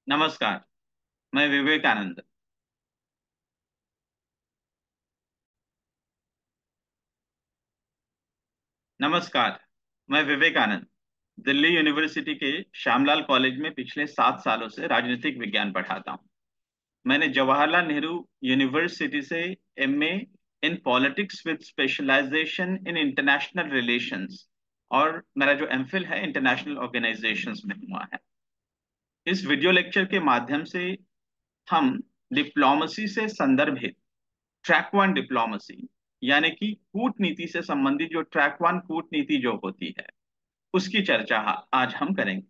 नमस्कार। मैं विवेकानंद। नमस्कार। मैं विवेकानंद दिल्ली यूनिवर्सिटी के श्यामलाल कॉलेज में पिछले 7 सालों से राजनीतिक विज्ञान पढ़ाता हूँ। मैंने जवाहरलाल नेहरू यूनिवर्सिटी से MA in politics with specialisation in international relations और मेरा जो एमफिल है इंटरनेशनल ऑर्गेनाइजेशंस में हुआ है। इस वीडियो लेक्चर के माध्यम से हम डिप्लोमेसी से संदर्भित ट्रैक वन डिप्लोमेसी यानी कि कूटनीति से संबंधित जो ट्रैक वन कूटनीति जो होती है उसकी चर्चा आज हम करेंगे।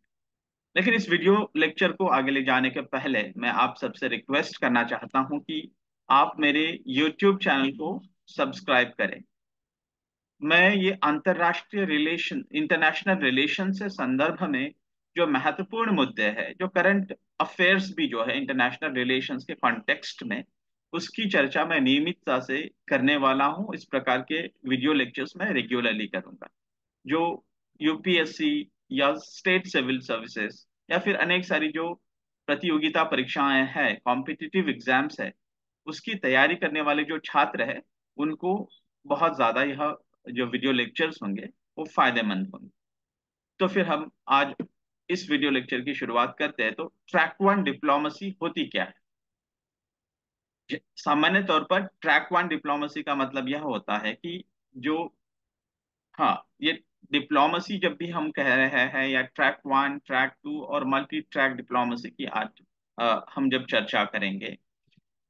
लेकिन इस वीडियो लेक्चर को आगे ले जाने के पहले मैं आप सबसे रिक्वेस्ट करना चाहता हूं कि आप मेरे YouTube चैनल को सब्सक्राइब करें। मैं ये अंतरराष्ट्रीय रिलेशन इंटरनेशनल रिलेशन से संदर्भ में जो महत्वपूर्ण मुद्दे हैं, जो करंट अफेयर्स भी जो है इंटरनेशनल रिलेशंस के कॉन्टेक्स्ट में, उसकी चर्चा मैं नियमितता से करने वाला हूं। इस प्रकार के वीडियो लेक्चर्स मैं रेगुलरली करूंगा। जो यूपीएससी या स्टेट सिविल सर्विसेज या फिर अनेक सारी जो प्रतियोगिता परीक्षाएं हैं, कॉम्पिटिटिव एग्जाम्स है, उसकी तैयारी करने वाले जो छात्र है उनको बहुत ज्यादा यह जो वीडियो लेक्चर्स होंगे वो फायदेमंद होंगे। तो फिर हम आज इस वीडियो लेक्चर की शुरुआत करते हैं। तो ट्रैक वन डिप्लोमेसी होती क्या है? सामान्य तौर पर ट्रैक वन डिप्लोमेसी का मतलब यह होता है कि जो हाँ, ये डिप्लोमेसी जब भी हम कह रहे हैं या ट्रैक वन, ट्रैक टू और मल्टी ट्रैक डिप्लोमेसी की आज हम जब चर्चा करेंगे,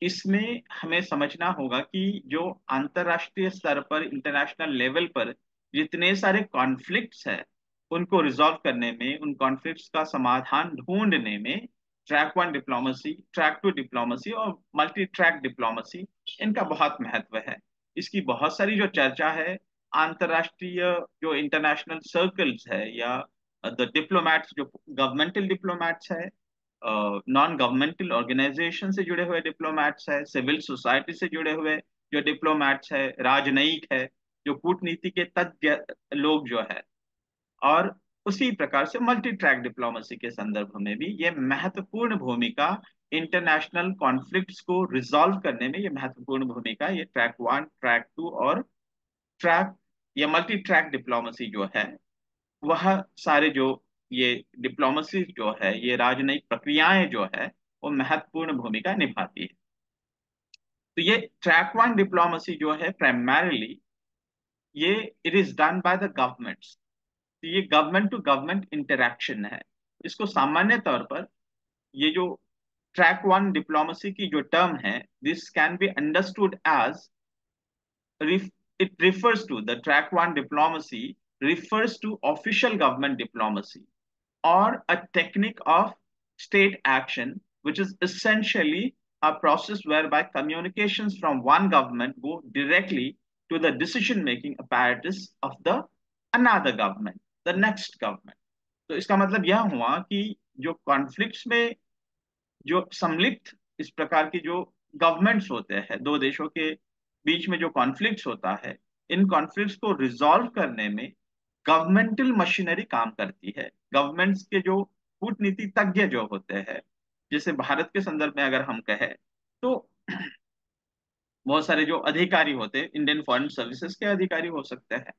इसमें हमें समझना होगा कि जो अंतरराष्ट्रीय स्तर पर इंटरनेशनल लेवल पर जितने सारे कॉन्फ्लिक्ट्स हैं उनको रिजॉल्व करने में, उन कॉन्फ्लिक्ट्स का समाधान ढूंढने में track one diplomacy, track two diplomacy और मल्टी ट्रैक डिप्लोमेसी, इनका बहुत महत्व है। इसकी बहुत सारी जो चर्चा है अंतरराष्ट्रीय जो इंटरनेशनल सर्कल्स है या द डिप्लोमैट्स, जो गवर्नमेंटल डिप्लोमैट्स है, नॉन गवर्नमेंटल ऑर्गेनाइजेशन से जुड़े हुए डिप्लोमैट्स है, सिविल सोसाइटी से जुड़े हुए जो डिप्लोमैट्स है, राजनयिक है, जो कूटनीति के तज्ञ लोग जो है, और उसी प्रकार से मल्टी ट्रैक डिप्लोमेसी के संदर्भ में भी ये महत्वपूर्ण भूमिका, इंटरनेशनल कॉन्फ्लिक्ट्स को रिजॉल्व करने में ये महत्वपूर्ण भूमिका ये ट्रैक वन, ट्रैक टू और ट्रैक या मल्टी ट्रैक डिप्लोमेसी जो है, वह सारे जो ये डिप्लोमेसी जो है, ये राजनयिक प्रक्रियाएं जो है, वो महत्वपूर्ण भूमिका निभाती है। तो ये ट्रैक वन डिप्लोमेसी जो है प्राइमरली ये it is done by the governments. तो ये गवर्नमेंट टू गवर्नमेंट इंटरेक्शन है। इसको सामान्य तौर पर ये जो ट्रैक वन डिप्लोमेसी की जो टर्म है, this can be understood as it refers to the track one diplomacy refers to official government diplomacy or a technique of state action, which is essentially a process whereby communications from one government go directly to the decision making apparatus of the another government, the next government. तो इसका मतलब यह हुआ कि जो conflicts में जो सम्मिलित इस प्रकार की जो गवर्नमेंट्स होते हैं, दो देशों के बीच में जो कॉन्फ्लिक्ट्स होता है, इन कॉन्फ्लिक्ट्स को रिजॉल्व करने में गवर्नमेंटल मशीनरी काम करती है। गवर्नमेंट्स के जो कूटनीति तज्ञ जो होते हैं, जैसे भारत के संदर्भ में अगर हम कहें तो बहुत सारे जो अधिकारी होते हैं, इंडियन फॉरेन सर्विसेज के अधिकारी हो सकते हैं,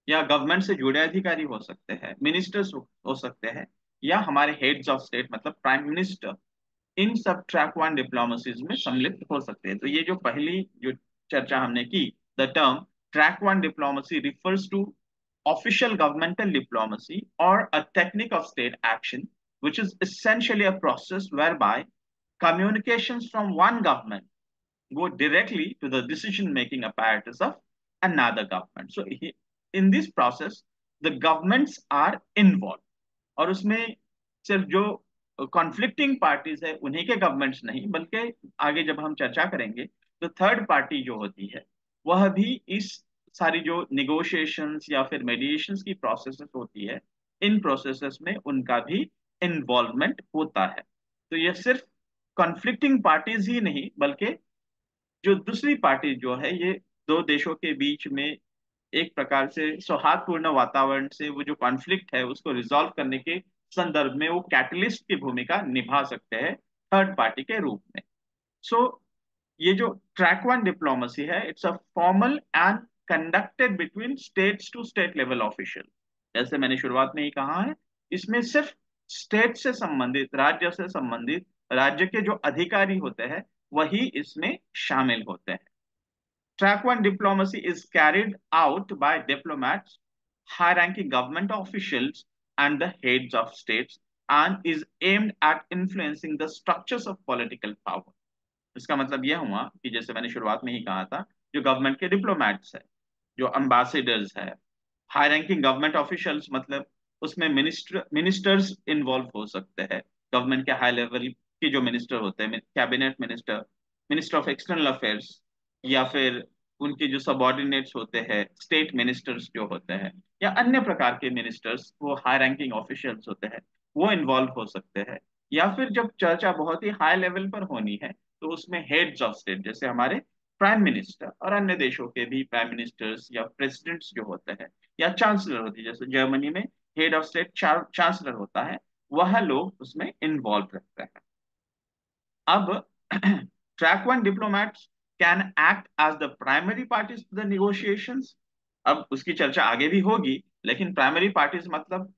या गवर्नमेंट से जुड़े अधिकारी हो सकते हैं, मिनिस्टर्स हो सकते हैं, या हमारे हेड्स ऑफ स्टेट मतलब प्राइम मिनिस्टर, इन सब ट्रैक वन डिप्लोमेसीज में सम्मिलित हो सकते हैं। तो ये जो पहली जो चर्चा हमने की, the term track one diplomacy refers to official governmental diplomacy or a technique of state action, which is essentially a process whereby communications from one government go directly to the decision making apparatus of another government. So in this process the governments are involved, और उसमें सिर्फ जो conflicting parties है उन्हीं के governments नहीं, बल्कि आगे जब हम चर्चा करेंगे तो थर्ड पार्टी जो होती है वह भी इस सारी जो निगोशिएशंस या फिर मेडिएशंस की प्रोसेसेस होती है, इन प्रोसेसेस में उनका भी इन्वॉल्वमेंट होता है। तो ये सिर्फ कॉन्फ्लिक्टिंग पार्टीज ही नहीं, बल्कि जो दूसरी पार्टी जो है, ये दो देशों के बीच में एक प्रकार से सौहार्दपूर्ण वातावरण से वो जो कॉन्फ्लिक्ट है उसको रिजॉल्व करने के संदर्भ में वो कैटलिस्ट की भूमिका निभा सकते हैं थर्ड पार्टी के रूप में। सो ये जो ट्रैक वन डिप्लोमेसी है, it's a formal and conducted between states to state level official. जैसे मैंने शुरुआत में ही कहा है, इसमें सिर्फ स्टेट से संबंधित, राज्य से संबंधित, राज्य के जो अधिकारी होते हैं वही इसमें शामिल होते हैं। Track 1 diplomacy is carried out by diplomats, high ranking government officials, and the heads of states, and is aimed at influencing the structures of political power. इसका मतलब यह हुआ कि जैसे मैंने शुरुआत में ही कहा था, जो गवर्नमेंट के डिप्लोमैट्स है, जो अम्बेसडर्स है, हाई रैंकिंग गवर्नमेंट ऑफिशियल्स, मतलब उसमें मिनिस्टर्स इन्वॉल्व हो सकते हैं। गवर्नमेंट के हाई लेवल के जो मिनिस्टर होते हैं, cabinet minister, minister of external affairs, या फिर उनके जो सबॉर्डिनेट्स होते हैं, स्टेट मिनिस्टर्स जो होते हैं, या अन्य प्रकार के मिनिस्टर्स, वो हाई रैंकिंग ऑफिशियल्स होते हैं, वो इन्वॉल्व हो सकते हैं। या फिर जब चर्चा बहुत ही हाई लेवल पर होनी है, तो उसमें हेड्स ऑफ स्टेट, जैसे हमारे प्राइम मिनिस्टर और अन्य देशों के भी प्राइम मिनिस्टर्स या प्रेसिडेंट्स जो होते हैं, या चांसलर होती है, जैसे जर्मनी में हेड ऑफ स्टेट चांसलर होता है, वह लोग उसमें इन्वॉल्व रहते हैं। अब track one diplomats can act as the primary parties to the negotiations. अब उसकी चर्चा आगे भी होगी, लेकिन प्राइमरी पार्टीज मतलब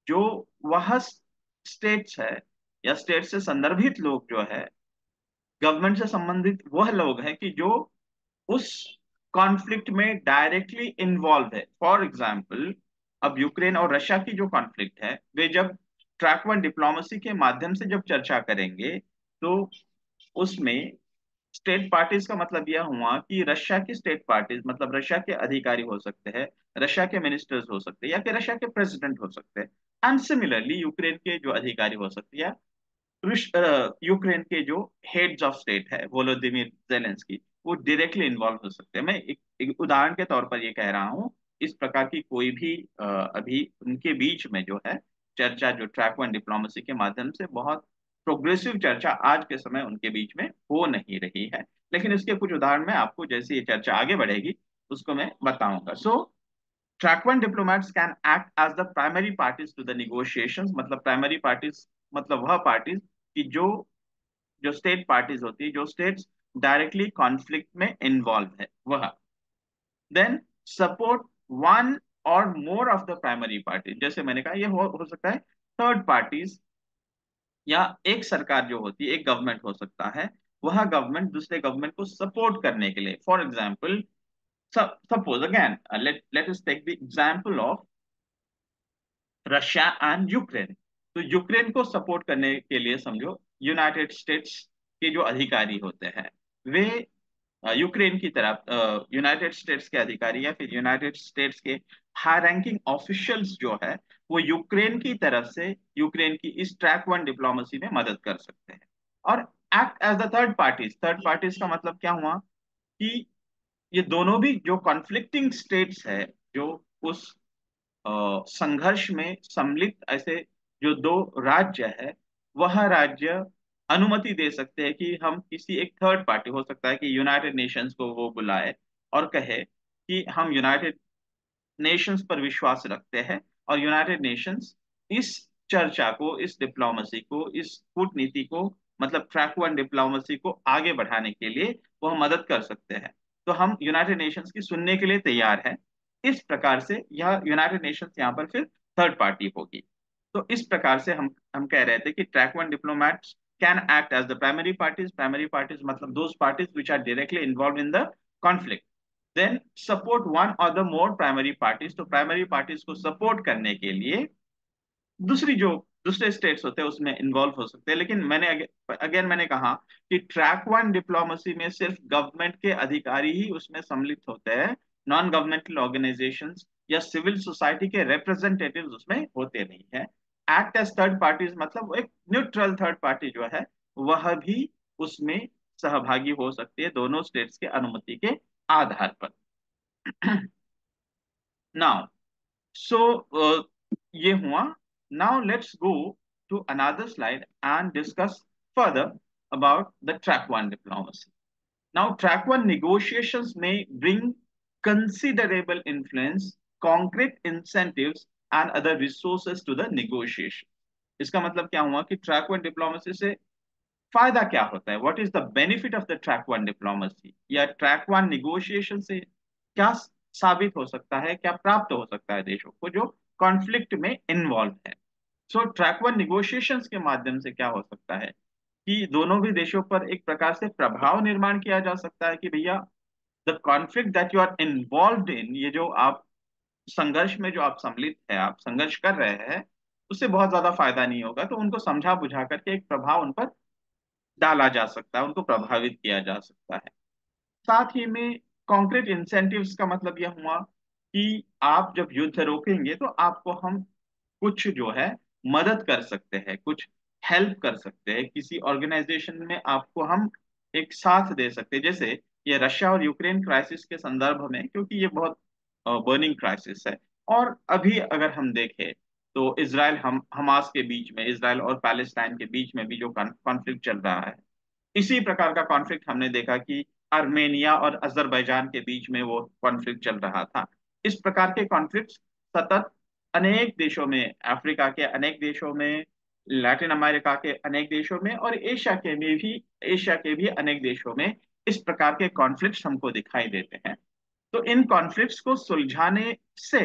जो वह स्टेट्स है या स्टेट से संदर्भित लोग जो है, गवर्नमेंट से संबंधित वह लोग हैं कि जो उस कॉन्फ्लिक्ट में डायरेक्टली इन्वॉल्व है। फॉर एग्जाम्पल, अब यूक्रेन और रशिया की जो कॉन्फ्लिक्ट है, वे जब ट्रैक वन डिप्लोमेसी के माध्यम से जब चर्चा करेंगे, तो उसमें स्टेट पार्टीज का मतलब यह हुआ कि रशिया की स्टेट पार्टीज मतलब रशिया के अधिकारी हो सकते हैं, रशिया के मिनिस्टर्स हो सकते हैं, या फिर रशिया के प्रेसिडेंट हो सकते हैं। एंड सिमिलरली यूक्रेन के जो अधिकारी हो सकते हैं, यूक्रेन के जो हेड्स ऑफ स्टेट है, वोलोदिमीर जेलेंस्की, वो डायरेक्टली इन्वॉल्व हो सकते हैं। मैं एक उदाहरण के तौर पर ये कह रहा हूँ। इस प्रकार की कोई भी अभी उनके बीच में जो है चर्चा, जो ट्रैक वन डिप्लोमेसी के माध्यम से बहुत प्रोग्रेसिव चर्चा आज के समय उनके बीच में हो नहीं रही है, लेकिन इसके कुछ उदाहरण मैं आपको जैसे ये चर्चा आगे बढ़ेगी उसको मैं बताऊंगा। So track one diplomats can act as the primary parties to the negotiations, मतलब प्राइमरी पार्टीज मतलब वह पार्टीज कि जो जो स्टेट पार्टीज होती है, जो स्टेट्स डायरेक्टली कॉन्फ्लिक्ट में इन्वॉल्व है, वह देन सपोर्ट वन और more of the primary party. जैसे मैंने कहा, ये हो सकता है थर्ड पार्टीज, या एक सरकार जो होती है, एक गवर्नमेंट हो सकता है, वह गवर्नमेंट दूसरे गवर्नमेंट को सपोर्ट करने के लिए। For example, suppose again let us take the example of Russia and Ukraine. तो यूक्रेन को सपोर्ट करने के लिए समझो यूनाइटेड स्टेट्स के जो अधिकारी होते हैं, वे यूक्रेन की तरफ, यूनाइटेड स्टेट्स के अधिकारी या फिर यूनाइटेड स्टेट्स के हाई रैंकिंग ऑफिशियल्स जो है, वो यूक्रेन की तरफ से यूक्रेन की इस ट्रैक वन डिप्लोमेसी में मदद कर सकते हैं। और act as the third parties. Third parties का मतलब क्या हुआ कि ये दोनों भी जो कॉन्फ्लिक्टिंग स्टेट्स है, जो उस संघर्ष में सम्मिलित ऐसे जो दो राज्य है, वह राज्य अनुमति दे सकते हैं कि हम किसी एक थर्ड पार्टी, हो सकता है कि यूनाइटेड नेशंस को वो बुलाए और कहे कि हम यूनाइटेड नेशंस पर विश्वास रखते हैं, और यूनाइटेड नेशंस इस चर्चा को, इस डिप्लोमेसी को, इस कूटनीति को, मतलब ट्रैक वन डिप्लोमेसी को आगे बढ़ाने के लिए वह मदद कर सकते हैं। तो हम यूनाइटेड नेशंस की सुनने के लिए तैयार हैं। इस प्रकार से यह यूनाइटेड नेशंस यहाँ पर फिर थर्ड पार्टी होगी। तो इस प्रकार से हम कह रहे थे कि track one diplomats can act as the primary parties. Primary parties मतलब those parties which are directly involve in the conflict. Then support one or the more primary parties. तो प्राइमरी पार्टीज को सपोर्ट करने के लिए दूसरी जो दूसरे states होते हैं उसमें इन्वॉल्व हो सकते हैं। लेकिन मैंने अगेन मैंने कहा कि ट्रैक वन डिप्लोमेसी में सिर्फ गवर्नमेंट के अधिकारी ही उसमें सम्मिलित होते हैं, नॉन गवर्नमेंटल ऑर्गेनाइजेशंस या सिविल सोसाइटी के रिप्रेजेंटेटिव्स उसमें होते नहीं है। एक्ट एज थर्ड पार्टीज मतलब एक न्यूट्रल थर्ड पार्टी जो है, वह भी उसमें सहभागी हो सकती है दोनों स्टेट्स के अनुमति के आधार पर। नाउ सो ये हुआ। Now let's go to another slide and discuss further about the track one diplomacy. Now, track one negotiations may bring considerable influence, concrete incentives, and other resources to the negotiation. इसका मतलब क्या हुआ कि track one diplomacy से फायदा क्या होता है, what is the benefit of the track one diplomacy, या ट्रैक वन निगोशिएशन से क्या साबित हो सकता है, क्या प्राप्त हो सकता है देशों को जो कॉन्फ्लिक्ट में इन्वॉल्व है। सो ट्रैक वन निगोशिएशंस के माध्यम से क्या हो सकता है कि दोनों भी देशों पर एक प्रकार से प्रभाव निर्माण किया जा सकता है कि भैया the conflict that you are involve in, ये जो आप संघर्ष में जो आप सम्मिलित है, आप संघर्ष कर रहे हैं, उससे बहुत ज्यादा फायदा नहीं होगा, तो उनको समझा बुझा करके एक प्रभाव उन पर डाला जा सकता है, उनको प्रभावित किया जा सकता है। साथ ही में कॉन्क्रीट इंसेंटिव्स का मतलब यह हुआ कि आप जब युद्ध रोकेंगे तो आपको हम कुछ जो है मदद कर सकते हैं, कुछ हेल्प कर सकते हैं, किसी ऑर्गेनाइजेशन में आपको हम एक साथ दे सकते हैं। जैसे ये रशिया और यूक्रेन क्राइसिस के संदर्भ में, क्योंकि ये बहुत बर्निंग क्राइसिस है। और अभी अगर हम देखें तो इसराइल हम हमास के बीच में, इसराइल और पैलेस्टाइन के बीच में भी जो कॉन्फ्लिक्ट चल रहा है, इसी प्रकार का कॉन्फ्लिक्ट हमने देखा कि आर्मेनिया और अजरबैजान के बीच में वो कॉन्फ्लिक्ट चल रहा था। इस प्रकार के कॉन्फ्लिक्ट सतत अनेक देशों में, अफ्रीका के अनेक देशों में, लैटिन अमेरिका के अनेक देशों में और एशिया के भी अनेक देशों में इस प्रकार के कॉन्फ्लिक्ट हमको दिखाई देते हैं। तो इन कॉन्फ्लिक्ट्स को सुलझाने से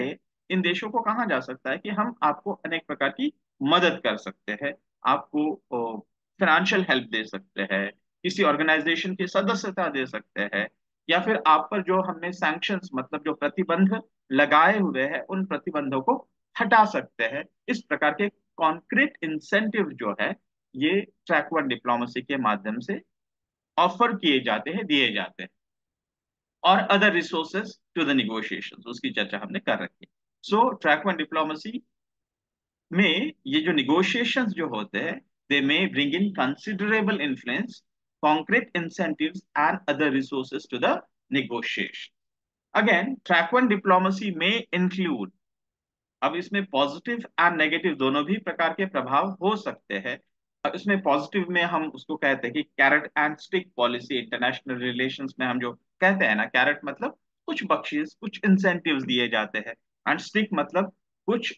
इन देशों को कहा जा सकता है कि हम आपको अनेक प्रकार की मदद कर सकते हैं, आपको फाइनेंशियल हेल्प दे सकते हैं, किसी ऑर्गेनाइजेशन की सदस्यता दे सकते हैं, या फिर आप पर जो हमने सैंक्शंस मतलब जो प्रतिबंध लगाए हुए हैं उन प्रतिबंधों को हटा सकते हैं। इस प्रकार के कॉन्क्रीट इंसेंटिव जो है ये ट्रैक वन डिप्लोमेसी के माध्यम से ऑफर किए जाते हैं, दिए जाते हैं। और other resources to the negotiations, उसकी चर्चा हमने कर रखी है। सो ट्रैक वन डिप्लोमेसी में ये जो निगोशिएशंस जो होते हैं, they may bring in considerable influence, concrete incentives and other resources to the negotiation. Again, track one diplomacy may include, अब इसमें पॉजिटिव एंड नेगेटिव दोनों भी प्रकार के प्रभाव हो सकते हैं। अब इसमें पॉजिटिव में हम उसको कहते हैं कि carrot and stick policy, international relations में हम जो कहते हैं ना, कैरेट मतलब कुछ बख्शीश, कुछ इंसेंटिव्स दिए जाते हैं, एंड स्टिक मतलब कुछ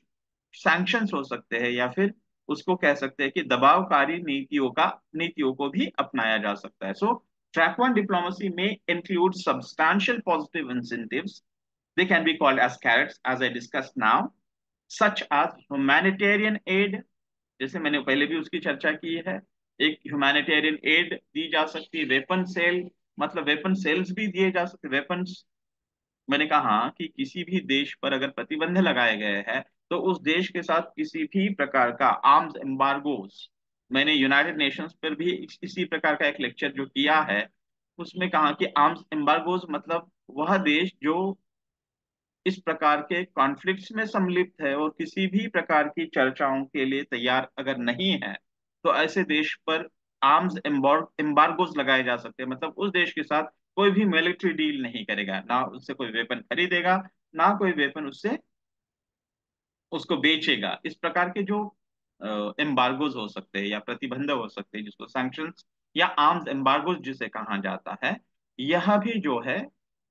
सैंक्शंस हो सकते हैं, या फिर उसको कह सकते हैं कि दबावकारी नीतियों को भी अपनाया जा सकता है। सो ट्रैक वन डिप्लोमेसी में include substantial positive incentives, they can be called as carrots as I discussed now, such as humanitarian aid, जैसे मैंने पहले भी उसकी चर्चा की है। एक ह्यूमैनिटेरियन एड दी जा सकती है, वेपन सेल मतलब वेपन सेल्स भी दिए जा सकते, वेपन्स। मैंने कहा कि किसी भी देश पर अगर प्रतिबंध लगाए गए हैं तो उस देश के साथ किसी भी प्रकार का आर्म्स एम्बार्गोस, मैंने यूनाइटेड नेशंस पर भी इसी प्रकार का एक लेक्चर जो किया है उसमें कहा कि आर्म्स एम्बार्गोस मतलब वह देश जो इस प्रकार के कॉन्फ्लिक्ट्स में सम्मिलित है और किसी भी प्रकार की चर्चाओं के लिए तैयार अगर नहीं है, तो ऐसे देश पर आर्म्स एम्बार्गोस लगाए जा सकते हैं। मतलब उस देश के साथ कोई भी मिलिट्री डील नहीं करेगा, ना उससे कोई वेपन खरीदेगा, ना कोई वेपन उससे उसको बेचेगा। इस प्रकार के जो एम्बार्गोज हो सकते हैं या प्रतिबंध हो सकते हैं, जिसको सैंक्शंस या आर्म्स एम्बार्गोज जिसे कहा जाता है, यह भी जो है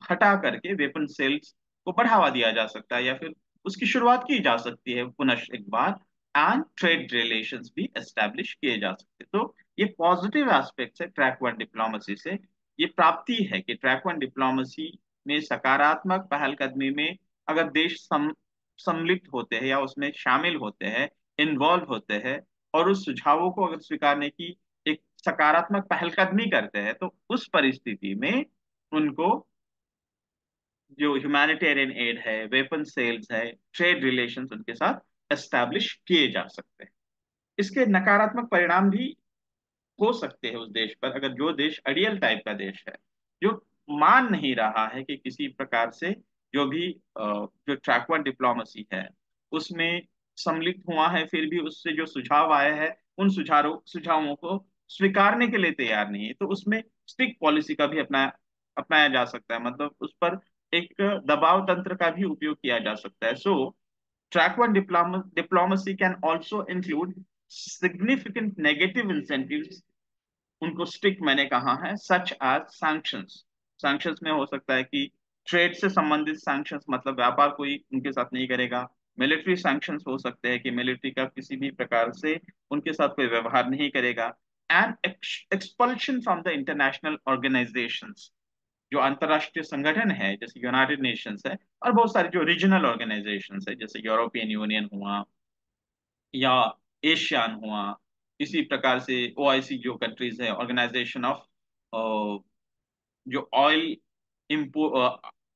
हटा करके वेपन सेल्स को बढ़ावा दिया जा सकता है, या फिर उसकी शुरुआत की जा सकती है पुनः एक बार, एंड ट्रेड रिलेशंस भी एस्टेब्लिश किए जा सकते हैं। तो ये पॉजिटिव एस्पेक्ट्स है ट्रैक वन डिप्लोमेसी से। ये प्राप्ति है कि ट्रैक वन डिप्लोमेसी में सकारात्मक पहलकदमी में अगर देश सम्मिलित होते हैं या उसमें शामिल होते हैं, इन्वॉल्व होते हैं, और उस सुझावों को अगर स्वीकारने की एक सकारात्मक पहलकदमी करते हैं, तो उस परिस्थिति में उनको जो ह्यूमैनिटेरियन एड है, वेपन सेल्स है, ट्रेड रिलेशंस उनके साथ एस्टैब्लिश किए जा सकते हैं। इसके नकारात्मक परिणाम भी हो सकते हैं उस देश पर, अगर जो देश अड़ियल टाइप का देश है, जो मान नहीं रहा है कि किसी प्रकार से जो भी जो ट्रैक वन डिप्लोमेसी है उसमें सम्मिलित हुआ है, फिर भी उससे जो सुझाव आए हैं उन सुझावों को स्वीकारने के लिए तैयार नहीं है, तो उसमें स्टिक पॉलिसी का भी अपनाया अपनाया जा सकता है, मतलब उस पर एक दबाव तंत्र का भी उपयोग किया जा सकता है। सो track one diplomacy can also include significant negative incentives, उनको स्टिक मैंने कहा है, सच एज सैंक्शंस। सैंक्शंस में हो सकता है कि ट्रेड से संबंधित सैंक्शंस मतलब व्यापार कोई उनके साथ नहीं करेगा, मिलिट्री सैंक्शंस हो सकते हैं कि मिलिट्री का किसी भी प्रकार से उनके साथ कोई व्यवहार नहीं करेगा। And expulsion from the international organisations, जो अंतरराष्ट्रीय संगठन है जैसे यूनाइटेड नेशंस है, और बहुत सारे जो रीजनल ऑर्गेनाइजेशंस है जैसे यूरोपियन यूनियन हुआ या एशियान हुआ, इसी प्रकार से ओआईसी जो कंट्रीज है, ऑर्गेनाइजेशन ऑफ जो इम्पो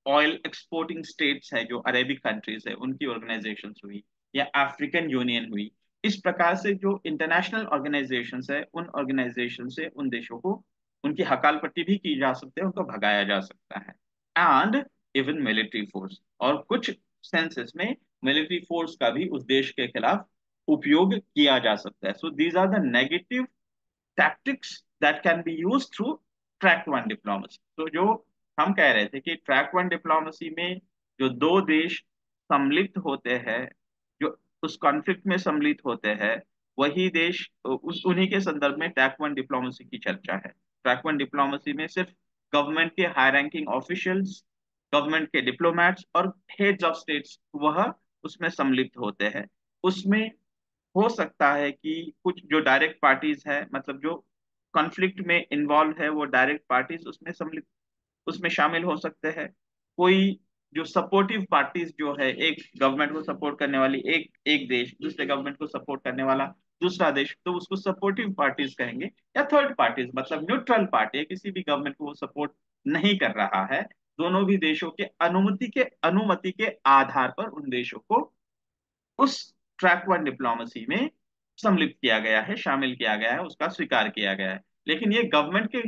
ऑयल एक्सपोर्टिंग स्टेट्स है, जो अरेबिक कंट्रीज है, उनकी ऑर्गेनाइजेशंस हुई, या अफ्रीकन यूनियन हुई। इस प्रकार से जो इंटरनेशनल ऑर्गेनाइजेशंस है, उन ऑर्गेनाइजेशन से उन देशों को उनकी हकालपट्टी भी की जा सकती है, उनको भगाया जा सकता है। एंड इवन मिलिट्री फोर्स, और कुछ सेंसेस में मिलिट्री फोर्स का भी उस देश के खिलाफ उपयोग किया जा सकता है। So these are the negative tactics that can be used through track one diplomacy। तो जो हम कह रहे थे कि ट्रैक वन डिप्लोमेसी में जो दो देश सम्मिलित होते हैं, जो उस कॉन्फ्लिक्ट में सम्मिलित होते हैं, वही देश उस उन्हीं के संदर्भ में ट्रैक वन डिप्लोमेसी की चर्चा है। ट्रैक वन डिप्लोमेसी में सिर्फ गवर्नमेंट के हाई रैंकिंग ऑफिशियल्स, गवर्नमेंट के डिप्लोमैट्स और हेड्स ऑफ स्टेट्स वह उसमें सम्मिलित होते हैं। उसमें हो सकता है कि कुछ जो डायरेक्ट पार्टीज है, मतलब जो कॉन्फ्लिक्ट में इन्वॉल्व है, वो डायरेक्ट पार्टीज उसमें सम्मिलित, उसमें शामिल हो सकते हैं। कोई जो सपोर्टिव पार्टीज जो है, एक गवर्नमेंट को सपोर्ट करने वाली एक एक देश, दूसरे गवर्नमेंट को सपोर्ट करने वाला दूसरा देश, तो उसको सपोर्टिव पार्टीज कहेंगे। या थर्ड पार्टीज मतलब न्यूट्रल पार्टी है, किसी भी गवर्नमेंट को वो सपोर्ट नहीं कर रहा है, दोनों भी देशों के अनुमति के आधार पर उन देशों को उस ट्रैक वन डिप्लोमेसी में सम्मिलित किया गया है, शामिल किया गया है, उसका स्वीकार किया गया है। लेकिन ये गवर्नमेंट के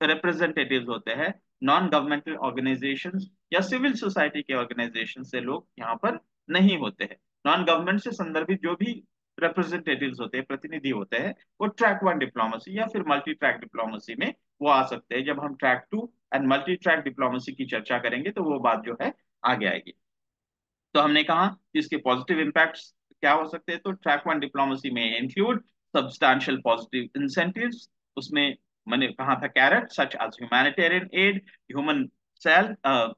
रिप्रेजेंटेटिव्स होते हैं, नॉन गवर्नमेंटल ऑर्गेनाइजेशंस या सिविल सोसाइटी के ऑर्गेनाइजेशन से लोग यहाँ पर नहीं होते हैं। नॉन गवर्नमेंट से संदर्भित जो भी रिप्रेजेंटेटिव्स होते हैं, प्रतिनिधि होते हैं, वो ट्रैक वन डिप्लोमेसी या फिर मल्टी ट्रैक डिप्लोमेसी में वो आ सकते हैं। जब हम track two and multi track diplomacy की चर्चा करेंगे तो वो बात जो है आगे आएगी। तो हमने कहा कि इसके पॉजिटिव इम्पैक्ट्स क्या हो सकते हैं। तो ट्रैक वन डिप्लोमेसी में इंक्लूड सब्सटैंशियल पॉजिटिव इंसेंटिव्स। उसमें मैंने कहा था carrot, such as humanitarian aid, human sale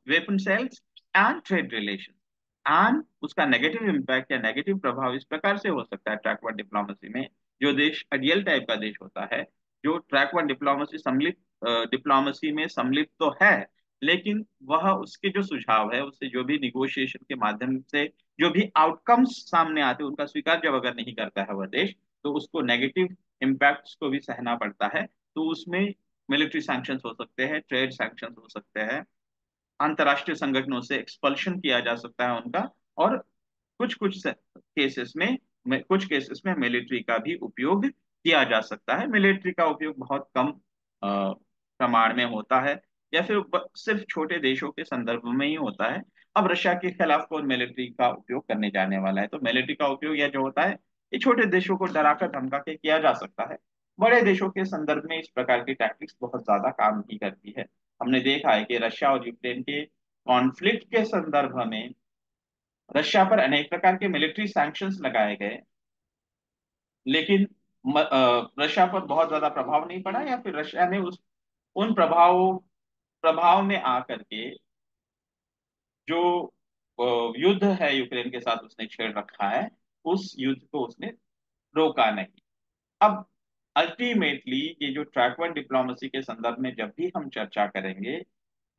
weapon sales and trade relation. And उसका नेगेटिव इम्पैक्ट या नेगेटिव प्रभाव इस प्रकार से हो सकता है ट्रैक वन डिप्लोमेसी में, जो देश अडियल टाइप का देश होता है, जो ट्रैक वन डिप्लोमेसी में सम्मिलित तो है, लेकिन वह उसके जो सुझाव है, उससे जो भी निगोशिएशन के माध्यम से जो भी आउटकम्स सामने आते हैं, उनका स्वीकार जब अगर नहीं करता है वह देश, तो उसको नेगेटिव इम्पैक्ट्स को भी सहना पड़ता है। तो उसमें मिलिट्री सैंक्शंस हो सकते हैं, ट्रेड सैंक्शंस हो सकते हैं, अंतरराष्ट्रीय संगठनों से एक्सपल्शन किया जा सकता है उनका, और कुछ कुछ केसेस में कुछ केसेस में मिलिट्री का भी उपयोग किया जा सकता है। मिलिट्री का उपयोग बहुत कम प्रमाण में होता है, या फिर सिर्फ छोटे देशों के संदर्भ में ही होता है। अब रशिया के खिलाफ कौन मिलिट्री का उपयोग करने जाने वाला है। तो मिलिट्री का उपयोग यह जो होता है, ये छोटे देशों को डराकर धमका के किया जा सकता है। बड़े देशों के संदर्भ में इस प्रकार की टैक्टिक्स बहुत ज्यादा काम नहीं करती है। हमने देखा है कि रशिया और यूक्रेन के कॉन्फ्लिक्ट के संदर्भ में रशिया पर अनेक प्रकार के मिलिट्री सैंक्शंस लगाए गए, लेकिन रशिया पर बहुत ज्यादा प्रभाव नहीं पड़ा, या फिर रशिया ने उस उन प्रभाव में आकर के जो युद्ध है यूक्रेन के साथ उसने छेड़ रखा है, उस युद्ध को उसने रोका नहीं। अब अल्टीमेटली ये जो ट्रैक वन डिप्लोमेसी के संदर्भ में जब भी हम चर्चा करेंगे,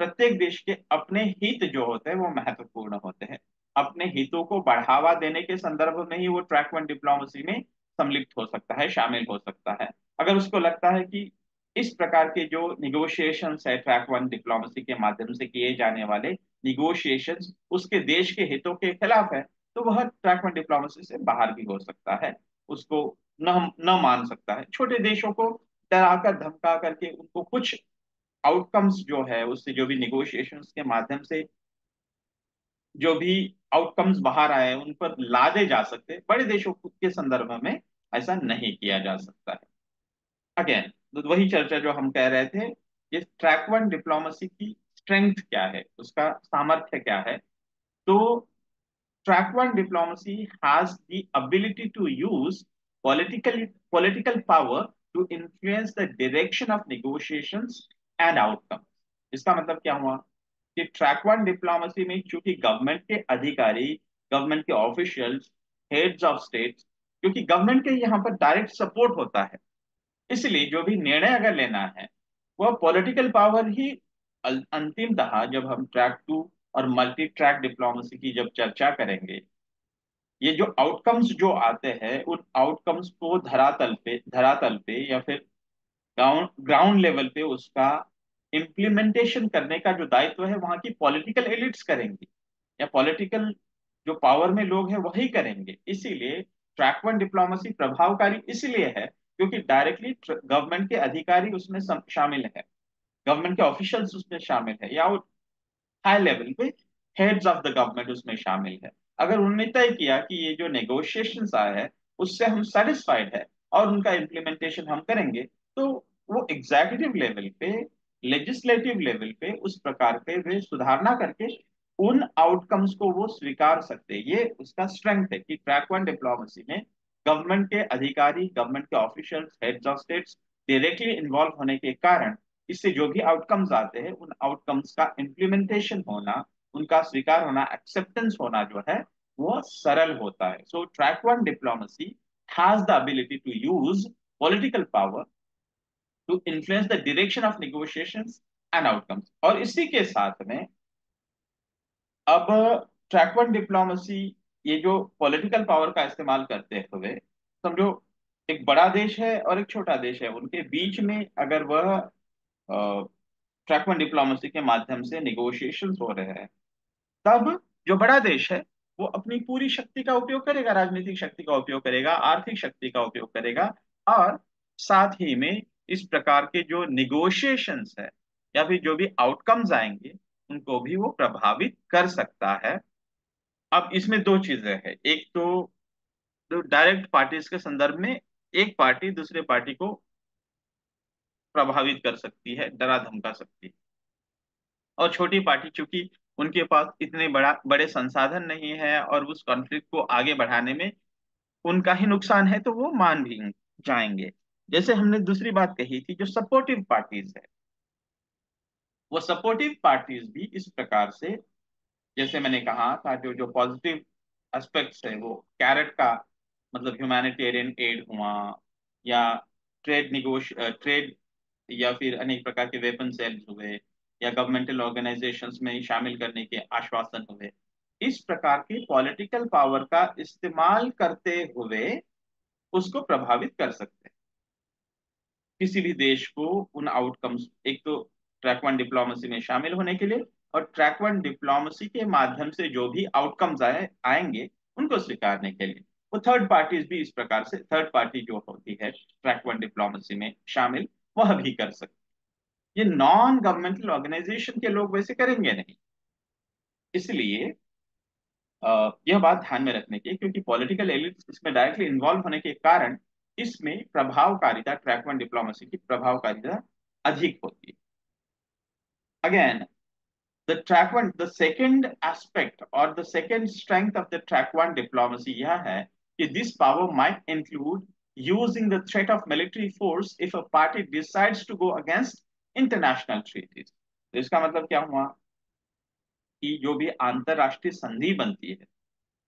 प्रत्येक देश के अपने हित जो होते हैं वो महत्वपूर्ण होते हैं। अपने हितों को बढ़ावा देने के संदर्भ में ही वो ट्रैक वन डिप्लोमेसी में सम्मिलित हो सकता है, शामिल हो सकता है। अगर उसको लगता है कि इस प्रकार के जो निगोशिएशंस है, ट्रैक वन डिप्लोमेसी के माध्यम से किए जाने वाले निगोशिएशंस उसके देश के हितों के खिलाफ है, तो वह ट्रैक वन डिप्लोमेसी से बाहर भी हो सकता है। उसको न न मान सकता है। छोटे देशों को डराकर धमका करके उनको कुछ आउटकम्स जो है, उससे जो भी निगोशिएशंस के माध्यम से जो भी आउटकम्स बाहर आए उन पर लादे जा सकते हैं, बड़े देशों के संदर्भ में ऐसा नहीं किया जा सकता है। अगेन तो वही चर्चा जो हम कह रहे थे, ये ट्रैक वन डिप्लोमेसी की स्ट्रेंथ क्या है, उसका सामर्थ्य क्या है। तो track one diplomacy has the ability to use political power to influence the direction of negotiations and outcomes। इसका मतलब क्या हुआ कि ट्रैक वन डिप्लोमेसी में चूंकि गवर्नमेंट के अधिकारी गवर्नमेंट के ऑफिशियल्स, हेड्स ऑफ स्टेट्स, क्योंकि गवर्नमेंट के यहाँ पर डायरेक्ट सपोर्ट होता है। इसलिए जो भी निर्णय अगर लेना है वह पॉलिटिकल पावर ही अंतिमतः, जब हम ट्रैक टू और मल्टी ट्रैक डिप्लोमेसी की जब चर्चा करेंगे, ये जो आउटकम्स जो आते हैं उन आउटकम्स को धरातल पे या फिर ग्राउंड ग्राउंड लेवल पे उसका इम्प्लीमेंटेशन करने का जो दायित्व है वहां की पॉलिटिकल एलिट्स करेंगी, या पॉलिटिकल जो पावर में लोग हैं वही करेंगे। इसीलिए ट्रैक वन डिप्लोमेसी प्रभावकारी इसलिए है क्योंकि डायरेक्टली गवर्नमेंट के अधिकारी उसमें शामिल है, गवर्नमेंट के ऑफिशियल्स उसमें शामिल है, या हाई लेवल पे हेड्स ऑफ द गवर्नमेंट उसमें शामिल है। अगर उन्होंने तय किया कि ये जो नेगोशिएशंस आया है उससे हम सेटिस्फाइड है और उनका इम्प्लीमेंटेशन हम करेंगे, तो वो एग्जीक्यूटिव लेवल पे, लेजिस्लेटिव लेवल पे उस प्रकार पे वे सुधारना करके उन आउटकम्स को वो स्वीकार सकते हैं। ये उसका स्ट्रेंथ है कि ट्रैक वन डिप्लोमेसी में गवर्नमेंट के अधिकारी, गवर्नमेंट के officials, heads of states directly involve होने के कारण इससे जो भी आउटकम्स आते हैं उन आउटकम्स का इम्प्लीमेंटेशन होना, उनका स्वीकार होना, एक्सेप्टेंस होना जो है वो सरल होता है। So track one diplomacy has the ability to use political power to influence the direction of negotiations and outcomes. और इसी के साथ में अब ट्रैक वन डिप्लोमेसी, ये जो पॉलिटिकल पावर का इस्तेमाल करते हुए, समझो एक बड़ा देश है और एक छोटा देश है, उनके बीच में अगर वह ट्रैक वन डिप्लोमेसी के माध्यम से निगोशिएशंस हो रहे हैं, तब जो बड़ा देश है वो अपनी पूरी शक्ति का उपयोग करेगा, राजनीतिक शक्ति का उपयोग करेगा, आर्थिक शक्ति का उपयोग करेगा, और साथ ही में इस प्रकार के जो निगोशिएशंस है या फिर जो भी आउटकम्स आएंगे उनको भी वो प्रभावित कर सकता है। अब इसमें दो चीजें हैं, एक तो डायरेक्ट पार्टीज के संदर्भ में एक पार्टी दूसरे पार्टी को प्रभावित कर सकती है, डरा धमका सकती है, और छोटी पार्टी चूंकि उनके पास इतने बड़े संसाधन नहीं है और उस कॉन्फ्लिक्ट को आगे बढ़ाने में उनका ही नुकसान है, तो वो मान भी जाएंगे। जैसे हमने दूसरी बात कही थी, जो सपोर्टिव पार्टीज है, वो सपोर्टिव पार्टीज भी इस प्रकार से, जैसे मैंने कहा था, जो जो पॉजिटिव एस्पेक्ट्स है वो कैरेट का मतलब ह्यूमैनिटेरियन एड हुआ, या ट्रेड या फिर अनेक प्रकार के वेपन सेल्स हुए, या गवर्नमेंटल ऑर्गेनाइजेशंस में शामिल करने के आश्वासन हुए, इस प्रकार के पॉलिटिकल पावर का इस्तेमाल करते हुए उसको प्रभावित कर सकते हैं किसी भी देश को उन आउटकम्स, एक तो ट्रैक वन डिप्लोमेसी में शामिल होने के लिए, और ट्रैक वन डिप्लोमेसी के माध्यम से जो भी आउटकम्स आएंगे उनको स्वीकारने के लिए। वो थर्ड पार्टीज भी इस प्रकार से, थर्ड पार्टी जो होती है ट्रैक वन डिप्लोमेसी में शामिल, वह भी कर सकती है। ये नॉन गवर्नमेंटल ऑर्गेनाइजेशन के लोग वैसे करेंगे नहीं। इसलिए यह बात ध्यान में रखने की, क्योंकि पॉलिटिकल एलिट्स इसमें डायरेक्टली इन्वॉल्व होने के कारण इसमें प्रभावकारिता, ट्रैक वन डिप्लोमेसी की प्रभावकारिता अधिक होती है। Again, the second aspect or the second strength of the track one diplomacy यह है कि this power might include using the threat of military force if a party decides to go against international treaties। तो इसका मतलब क्या हुआ कि जो भी अंतरराष्ट्रीय संधि बनती है,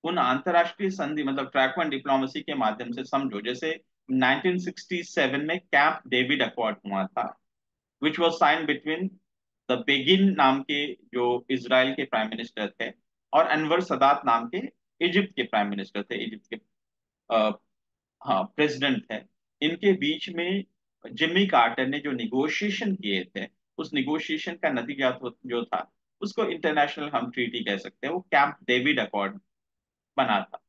उन अंतरराष्ट्रीय संधि मतलब ट्रैक वन डिप्लोमेसी के माध्यम से, समझो जैसे 1967 में कैंप डेविड अकॉर्ड हुआ था, which was sign between the Begin नाम के जो इसराइल के प्राइम मिनिस्टर थे और अनवर सदात नाम के इजिप्ट के प्राइम मिनिस्टर थे, इजिप्ट के आ, हाँ प्रेसिडेंट थे। इनके बीच में जिम्मी कार्टर ने जो निगोशिएशन किए थे, उस निगोशिएशन का नतीजा जो था उसको इंटरनेशनल हम ट्रीटी कह सकते हैं, वो कैंप डेविड अकॉर्ड बना था।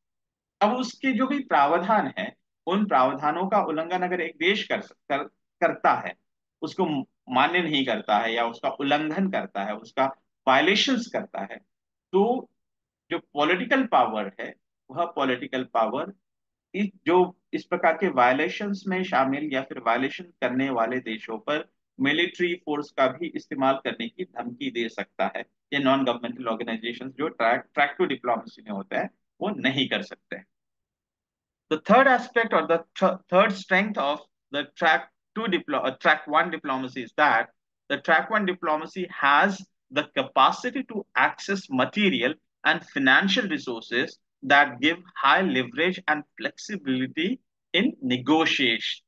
अब उसके जो भी प्रावधान है, उन प्रावधानों का उल्लंघन अगर एक देश करता है, उसको मान्य नहीं करता है या उसका उल्लंघन करता है, उसका वायलेशंस करता है, तो जो पॉलिटिकल पावर है, वह पॉलिटिकल पावर इस प्रकार के वायलेशंस में शामिल या फिर वायलेशन करने वाले देशों पर मिलिट्री फोर्स का भी इस्तेमाल करने की धमकी दे सकता है। ये नॉन गवर्नमेंटल ऑर्गेनाइजेशंस जो ट्रैक टू डिप्लोमेसी में होता है वो नहीं कर सकते। The third aspect or the third strength of the track one diplomacy is that the track one diplomacy has the capacity to access material and financial resources that give high leverage and flexibility in negotiation.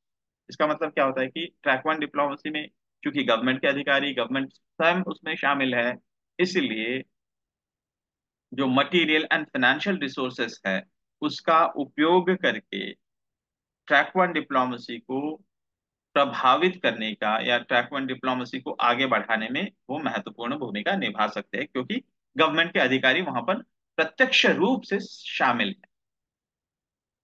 इसका मतलब क्या होता है कि track one diplomacy में क्योंकि government के अधिकारी, गवर्नमेंट स्वयं उसमें शामिल है, इसलिए जो मटेरियल एंड फाइनेंशियल रिसोर्सेस है उसका उपयोग करके ट्रैक वन डिप्लोमेसी को प्रभावित करने का या ट्रैक वन डिप्लोमेसी को आगे बढ़ाने में वो महत्वपूर्ण भूमिका निभा सकते हैं, क्योंकि गवर्नमेंट के अधिकारी वहां पर प्रत्यक्ष रूप से शामिल है।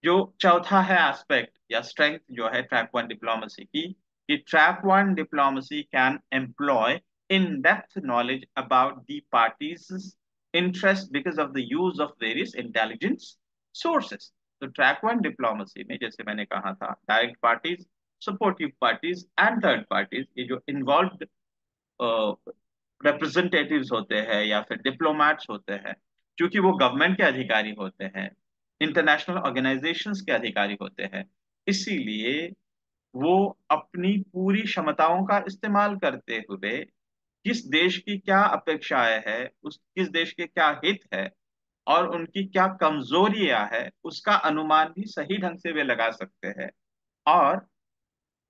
जो चौथा है एस्पेक्ट या स्ट्रेंथ जो है ट्रैक वन डिप्लोमेसी की, कि track one diplomacy can employ in depth knowledge about the parties interest because of the use of various intelligence sources. तो ट्रैक वन डिप्लोमेसी में जैसे मैंने कहा था, direct parties, supportive parties and third parties, ये जो इन्वॉल्व रिप्रेजेंटेटिव्स होते हैं या फिर डिप्लोमैट्स होते हैं, क्योंकि वो गवर्नमेंट के अधिकारी होते हैं, इंटरनेशनल ऑर्गेनाइजेशंस के अधिकारी होते हैं, इसीलिए वो अपनी पूरी क्षमताओं का इस्तेमाल करते हुए किस देश की क्या अपेक्षाएं है, उस किस देश के क्या हित है और उनकी क्या कमजोरियां है, उसका अनुमान भी सही ढंग से वे लगा सकते हैं। और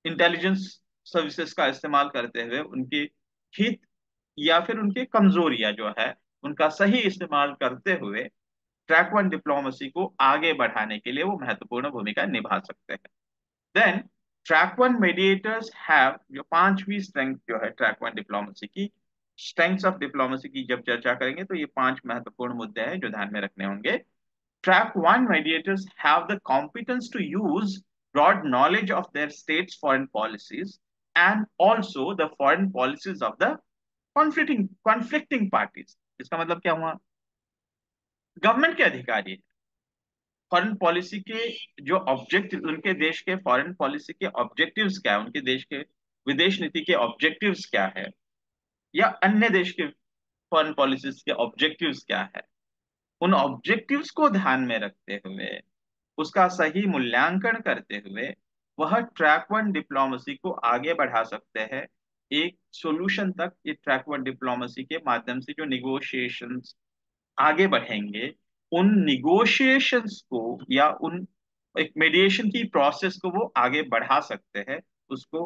इंटेलिजेंस सर्विसेज का इस्तेमाल करते हुए उनके हित या फिर उनकी कमजोरियां जो है उनका सही इस्तेमाल करते हुए ट्रैक वन डिप्लोमेसी को आगे बढ़ाने के लिए वो महत्वपूर्ण भूमिका निभा सकते हैं। Then track one mediators have, जो पांचवी स्ट्रेंथ जो है ट्रैक वन डिप्लोमेसी की, स्ट्रेंथ्स ऑफ डिप्लोमेसी की जब चर्चा करेंगे तो ये पांच महत्वपूर्ण मुद्दे हैं जो ध्यान में रखने होंगे। Track 1 mediators have the competence to use broad knowledge of their state's foreign policies and also the foreign policies of the conflicting parties। इसका मतलब क्या हुआ? गवर्नमेंट के अधिकारी फॉरेन पॉलिसी के जो ऑब्जेक्टिव, उनके देश के फॉरेन पॉलिसी के ऑब्जेक्टिव्स क्या है, उनके देश के विदेश नीति के ऑब्जेक्टिव्स क्या है, या अन्य देश के फॉरेन पॉलिसीज के ऑब्जेक्टिव्स क्या है, उन ऑब्जेक्टिव्स को ध्यान में रखते हुए उसका सही मूल्यांकन करते हुए वह ट्रैक वन डिप्लोमेसी को आगे बढ़ा सकते हैं एक सॉल्यूशन तक। ये ट्रैक वन डिप्लोमेसी के माध्यम से जो निगोशिएशंस आगे बढ़ेंगे, उन निगोशिएशंस को या उन एक मीडिएशन की प्रोसेस को वो आगे बढ़ा सकते हैं, उसको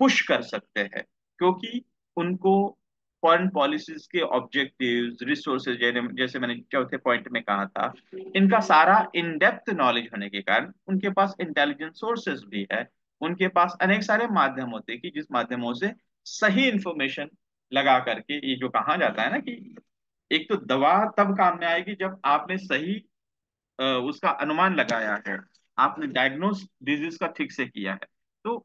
पुश कर सकते हैं, क्योंकि उनको फॉरेन पॉलिसीज के ऑब्जेक्टिव्स, रिसोर्सेज, जैसे मैंने चौथे पॉइंट में कहा था, इनका सारा इन डेप्थ नॉलेज होने के कारण उनके पास इंटेलिजेंस सोर्सेज भी है, उनके पास अनेक सारे माध्यम होते हैं कि जिस माध्यमों से सही इंफॉर्मेशन लगा करके, ये जो कहा जाता है ना कि एक तो दवा तब काम में आएगी जब आपने सही उसका अनुमान लगाया है, आपने डायग्नोस डिजीज का ठीक से किया है। तो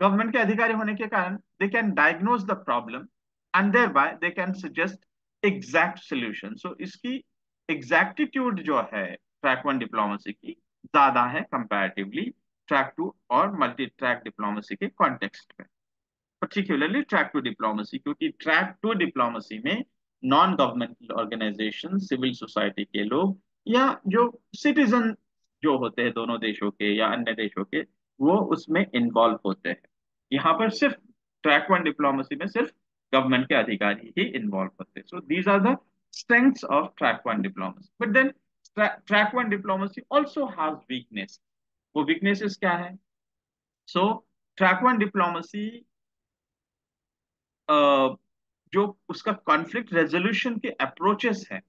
गवर्नमेंट के अधिकारी होने के कारण they can diagnose the problem and thereby they can suggest exact solution. So इसकी एग्जैक्टिट्यूड जो है ट्रैक वन डिप्लोमेसी की ज्यादा है कंपैरेटिवली ट्रैक टू और मल्टी ट्रैक डिप्लोमेसी के कॉन्टेक्स्ट में, पर्टिकुलरली ट्रैक टू डिप्लोमेसी, क्योंकि ट्रैक टू डिप्लोमेसी में non governmental organisation, civil society के लोग या जो सिटीजन जो होते हैं दोनों देशों के या अन्य देशों के, वो उसमें इन्वॉल्व होते हैं। यहाँ पर सिर्फ ट्रैक वन डिप्लोमेसी में सिर्फ गवर्नमेंट के अधिकारी ही इन्वॉल्व होते हैं। So these are the strengths of track one diplomacy. But then track one diplomacy also has weakness. वो वीकनेसेस क्या है? सो ट्रैक वन डिप्लोमेसी जो उसका कॉन्फ्लिक्ट रेजोल्यूशन के अप्रोचेस है,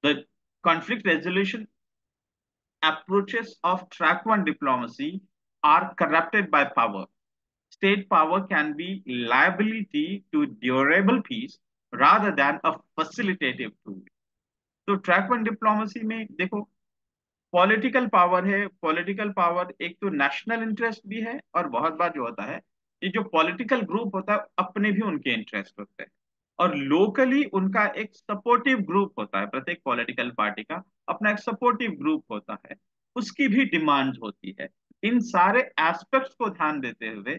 the conflict resolution approaches of track one diplomacy are corrupted by power. State power can be liability to durable peace rather than a facilitative tool. तो track one diplomacy में देखो, political power है। Political power एक तो national interest भी है, और बहुत बार जो होता है ये जो पॉलिटिकल ग्रुप होता है अपने भी उनके इंटरेस्ट होते हैं, और लोकली उनका एक सपोर्टिव ग्रुप होता है। प्रत्येक पॉलिटिकल पार्टी का अपना एक सपोर्टिव ग्रुप होता है, उसकी भी डिमांड्स होती है। इन सारे एस्पेक्ट्स को ध्यान देते हुए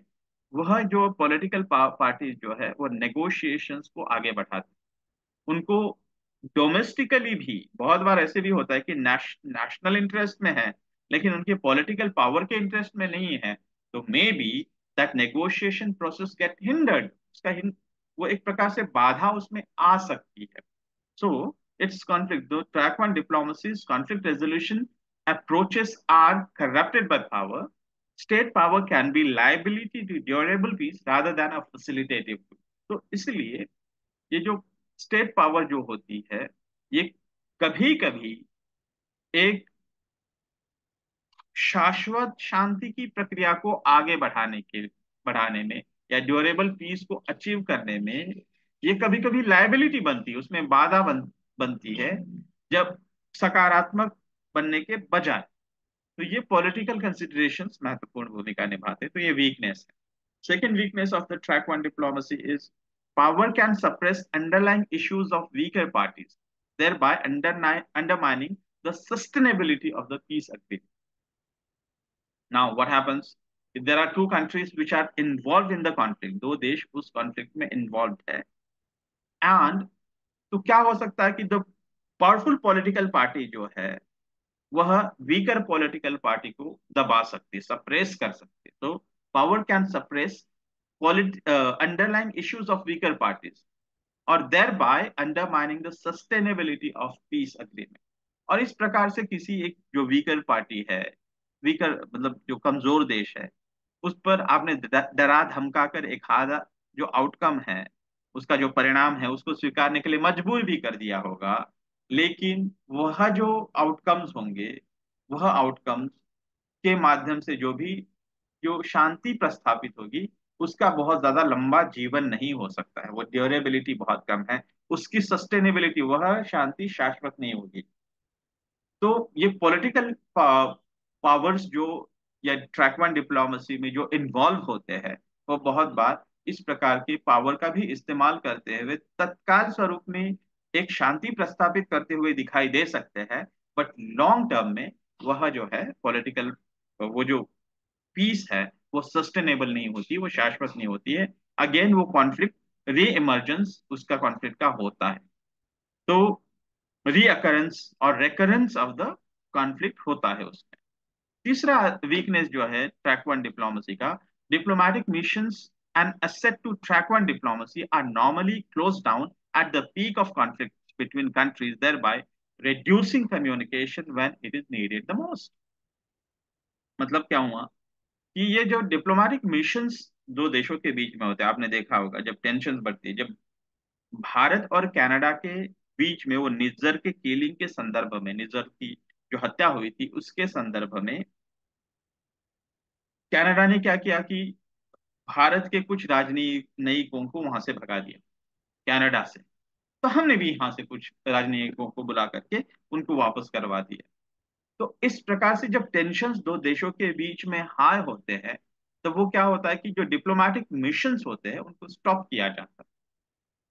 वह जो पॉलिटिकल पार्टी जो है वो नेगोशिएशंस को आगे बढ़ाती है। उनको डोमेस्टिकली भी बहुत बार ऐसे भी होता है कि नेशनल इंटरेस्ट में है लेकिन उनके पॉलिटिकल पावर के इंटरेस्ट में नहीं है, तो maybe that negotiation process get hindered. वो एक प्रकार से बाधा उसमें आ सकती है। सो its conflict. Though track one diplomacy's conflict resolution approaches are corrupted by power, state power can be liability to durable peace rather than a facilitative tool. तो इसलिए ये जो स्टेट पावर जो होती है, ये कभी कभी एक शाश्वत शांति की प्रक्रिया को आगे बढ़ाने में या ड्यूरेबल पीस को अचीव करने में ये कभी कभी लायबिलिटी बनती है, उसमें बनती है, जब सकारात्मक बनने के बजाय। तो ये पॉलिटिकल कंसिडरेशंस महत्वपूर्ण भूमिका निभाते हैं, तो ये वीकनेस है। Second weakness of the track one diplomacy is power can suppress underlying issues of weaker parties, thereby undermining the sustainability of the peace agreement. Now, what happens if there are two countries which are involved in the conflict? दो देश उस conflict में involved है, and तो क्या हो सकता है कि the powerful political party जो है वह weaker political party को दबा सकती है, suppress कर सकती है। तो power can suppress underlying issues of weaker parties और thereby undermining the sustainability of peace agreement। और इस प्रकार से किसी एक जो वीकर पार्टी है, वीकर मतलब जो कमजोर देश है, उस पर आपने डरा धमका कर एक आधा जो आउटकम है, उसका जो परिणाम है, उसको स्वीकारने के लिए मजबूर भी कर दिया होगा, लेकिन वह जो आउटकम्स होंगे, वह आउटकम्स के माध्यम से जो शांति प्रस्थापित होगी, उसका बहुत ज्यादा लंबा जीवन नहीं हो सकता है, वो ड्यूरेबिलिटी बहुत कम है, उसकी सस्टेनेबिलिटी, वह शांति शाश्वत नहीं होगी। तो ये पॉलिटिकल पावर्स जो या ट्रैक वन डिप्लोमेसी में जो इन्वॉल्व होते हैं, वो बहुत बार इस प्रकार के पावर का भी इस्तेमाल करते हुए तत्काल स्वरूप में एक शांति प्रस्तावित करते हुए दिखाई दे सकते हैं, बट लॉन्ग टर्म में वह जो है पॉलिटिकल, वो जो पीस है वो सस्टेनेबल नहीं होती, वो शाश्वत नहीं होती है। अगेन वो कॉन्फ्लिक्ट री इमर्जेंस उसका कॉन्फ्लिक्ट का होता है, तो रीअकरेंस और रेकरेंस ऑफ द कॉन्फ्लिक्ट होता है उसमें। तीसरा वीकनेस जो है ट्रैक वन डिप्लोमेसी का, diplomatic missions and asset to track one diplomacy are normally close down at the peak of conflict between countries, thereby reducing communication when it is needed the most। मतलब क्या हुआ कि ये जो diplomatic missions दो देशों के बीच में होते हैं, आपने देखा होगा जब टेंशन बढ़ती है, जब भारत और कनाडा के बीच में वो निज्जर के किलिंग के संदर्भ में, निज्जर की जो हत्या हुई थी उसके संदर्भ में, कनाडा ने क्या किया कि भारत के कुछ राजनयिकों को वहां से भगा दिया कनाडा से। तो हमने भी यहाँ से कुछ राजनयिकों को बुला करके उनको वापस करवा दिया। तो इस प्रकार से जब टेंशन्स दो देशों के बीच में हाई होते हैं, तो वो क्या होता है कि जो डिप्लोमेटिक मिशंस होते हैं उनको स्टॉप किया जाता है।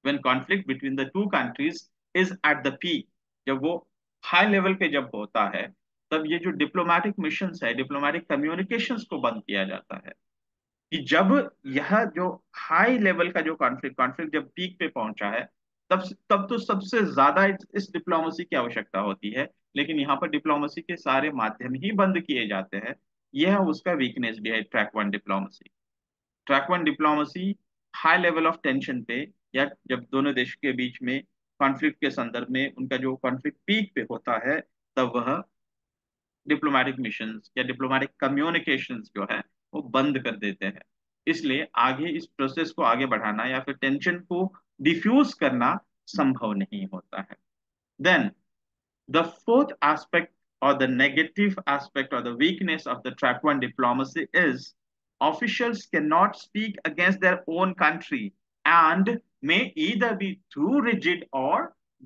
when conflict between the two countries is at the peak, जब वो हाई लेवल पे जब होता है, तब ये जो डिप्लोमेटिक मिशंस है, डिप्लोमेटिक कम्युनिकेशंस को बंद किया जाता है। कि जब यह जो हाई लेवल का जो कॉन्फ्लिक्ट कॉन्फ्लिक्ट जब पीक पे पहुंचा है, तब तो सबसे ज्यादा इस डिप्लोमेसी की आवश्यकता होती है, लेकिन यहाँ पर डिप्लोमेसी के सारे माध्यम ही बंद किए जाते हैं। यह उसका वीकनेस भी है track one diplomacy. Track one diplomacy high level of tension पे या जब दोनों देश के बीच में कॉन्फ्लिक्ट के संदर्भ में उनका जो कॉन्फ्लिक्ट पीक पे होता है, तब वह डिप्लोमेटिक मिशंस या डिप्लोमेटिक कम्युनिकेशंस जो है वो बंद कर देते हैं। इसलिए आगे इस प्रोसेस को आगे बढ़ाना या फिर टेंशन को डिफ्यूज करना संभव नहीं होता है। Then the fourth aspect or the negative aspect or the weakness of the track one diplomacy is officials cannot speak against their own country and may either be too rigid or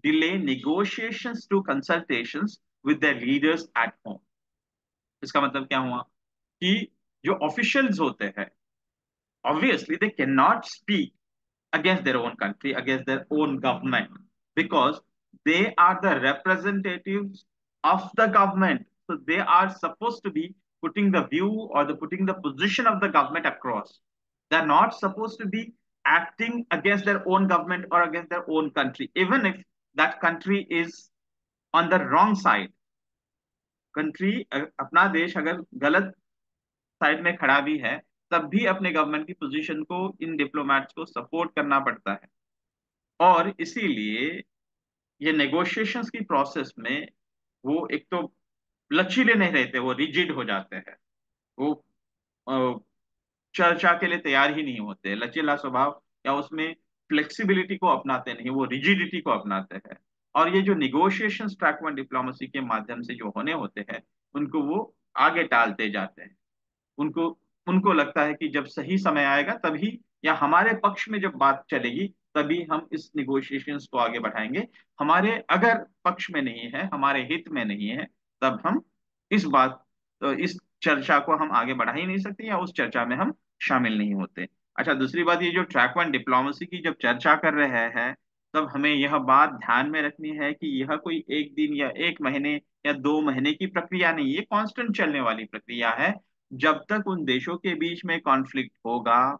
delay negotiations to consultations with their leaders at home। इसका मतलब क्या हुआ कि जो officials होते हैं, obviously they cannot speak against their own country, against their own government, because they are the representatives of the government. So they are supposed to be putting the view or putting the position of the government across. They're not supposed to be acting against their own government or against their own country, even if that country is on the wrong side। Country, अपना देश अगर गलत side में खड़ा भी है, तब भी अपने गवर्नमेंट की पोजीशन को इन डिप्लोमेट्स को सपोर्ट करना पड़ता है। और इसीलिए ये नेगोशिएशंस की प्रोसेस में वो एक तो लचीले नहीं रहते, वो रिजिड हो जाते हैं। वो अ, चर्चा के लिए तैयार ही नहीं होते, लचीला स्वभाव या उसमें फ्लेक्सिबिलिटी को अपनाते नहीं, वो रिजिडिटी को अपनाते हैं। और ये जो निगोशिएशंस ट्रैक वन डिप्लोमेसी के माध्यम से जो होने होते हैं, उनको वो आगे टालते जाते हैं। उनको उनको लगता है कि जब सही समय आएगा तभी, या हमारे पक्ष में जब बात चलेगी तभी हम इस निगोशिएशंस को आगे बढ़ाएंगे। हमारे अगर पक्ष में नहीं है, हमारे हित में नहीं है, तब हम इस बात इस चर्चा को हम आगे बढ़ा ही नहीं सकते, या उस चर्चा में हम शामिल नहीं होते। अच्छा, दूसरी बात, ये जो ट्रैक वन डिप्लोमेसी की जब चर्चा कर रहे हैं, तब हमें यह बात ध्यान में रखनी है कि यह कोई एक दिन या एक महीने या 2 महीने की प्रक्रिया नहीं, ये कांस्टेंट चलने वाली प्रक्रिया है। जब तक उन देशों के बीच में कॉन्फ्लिक्ट होगा,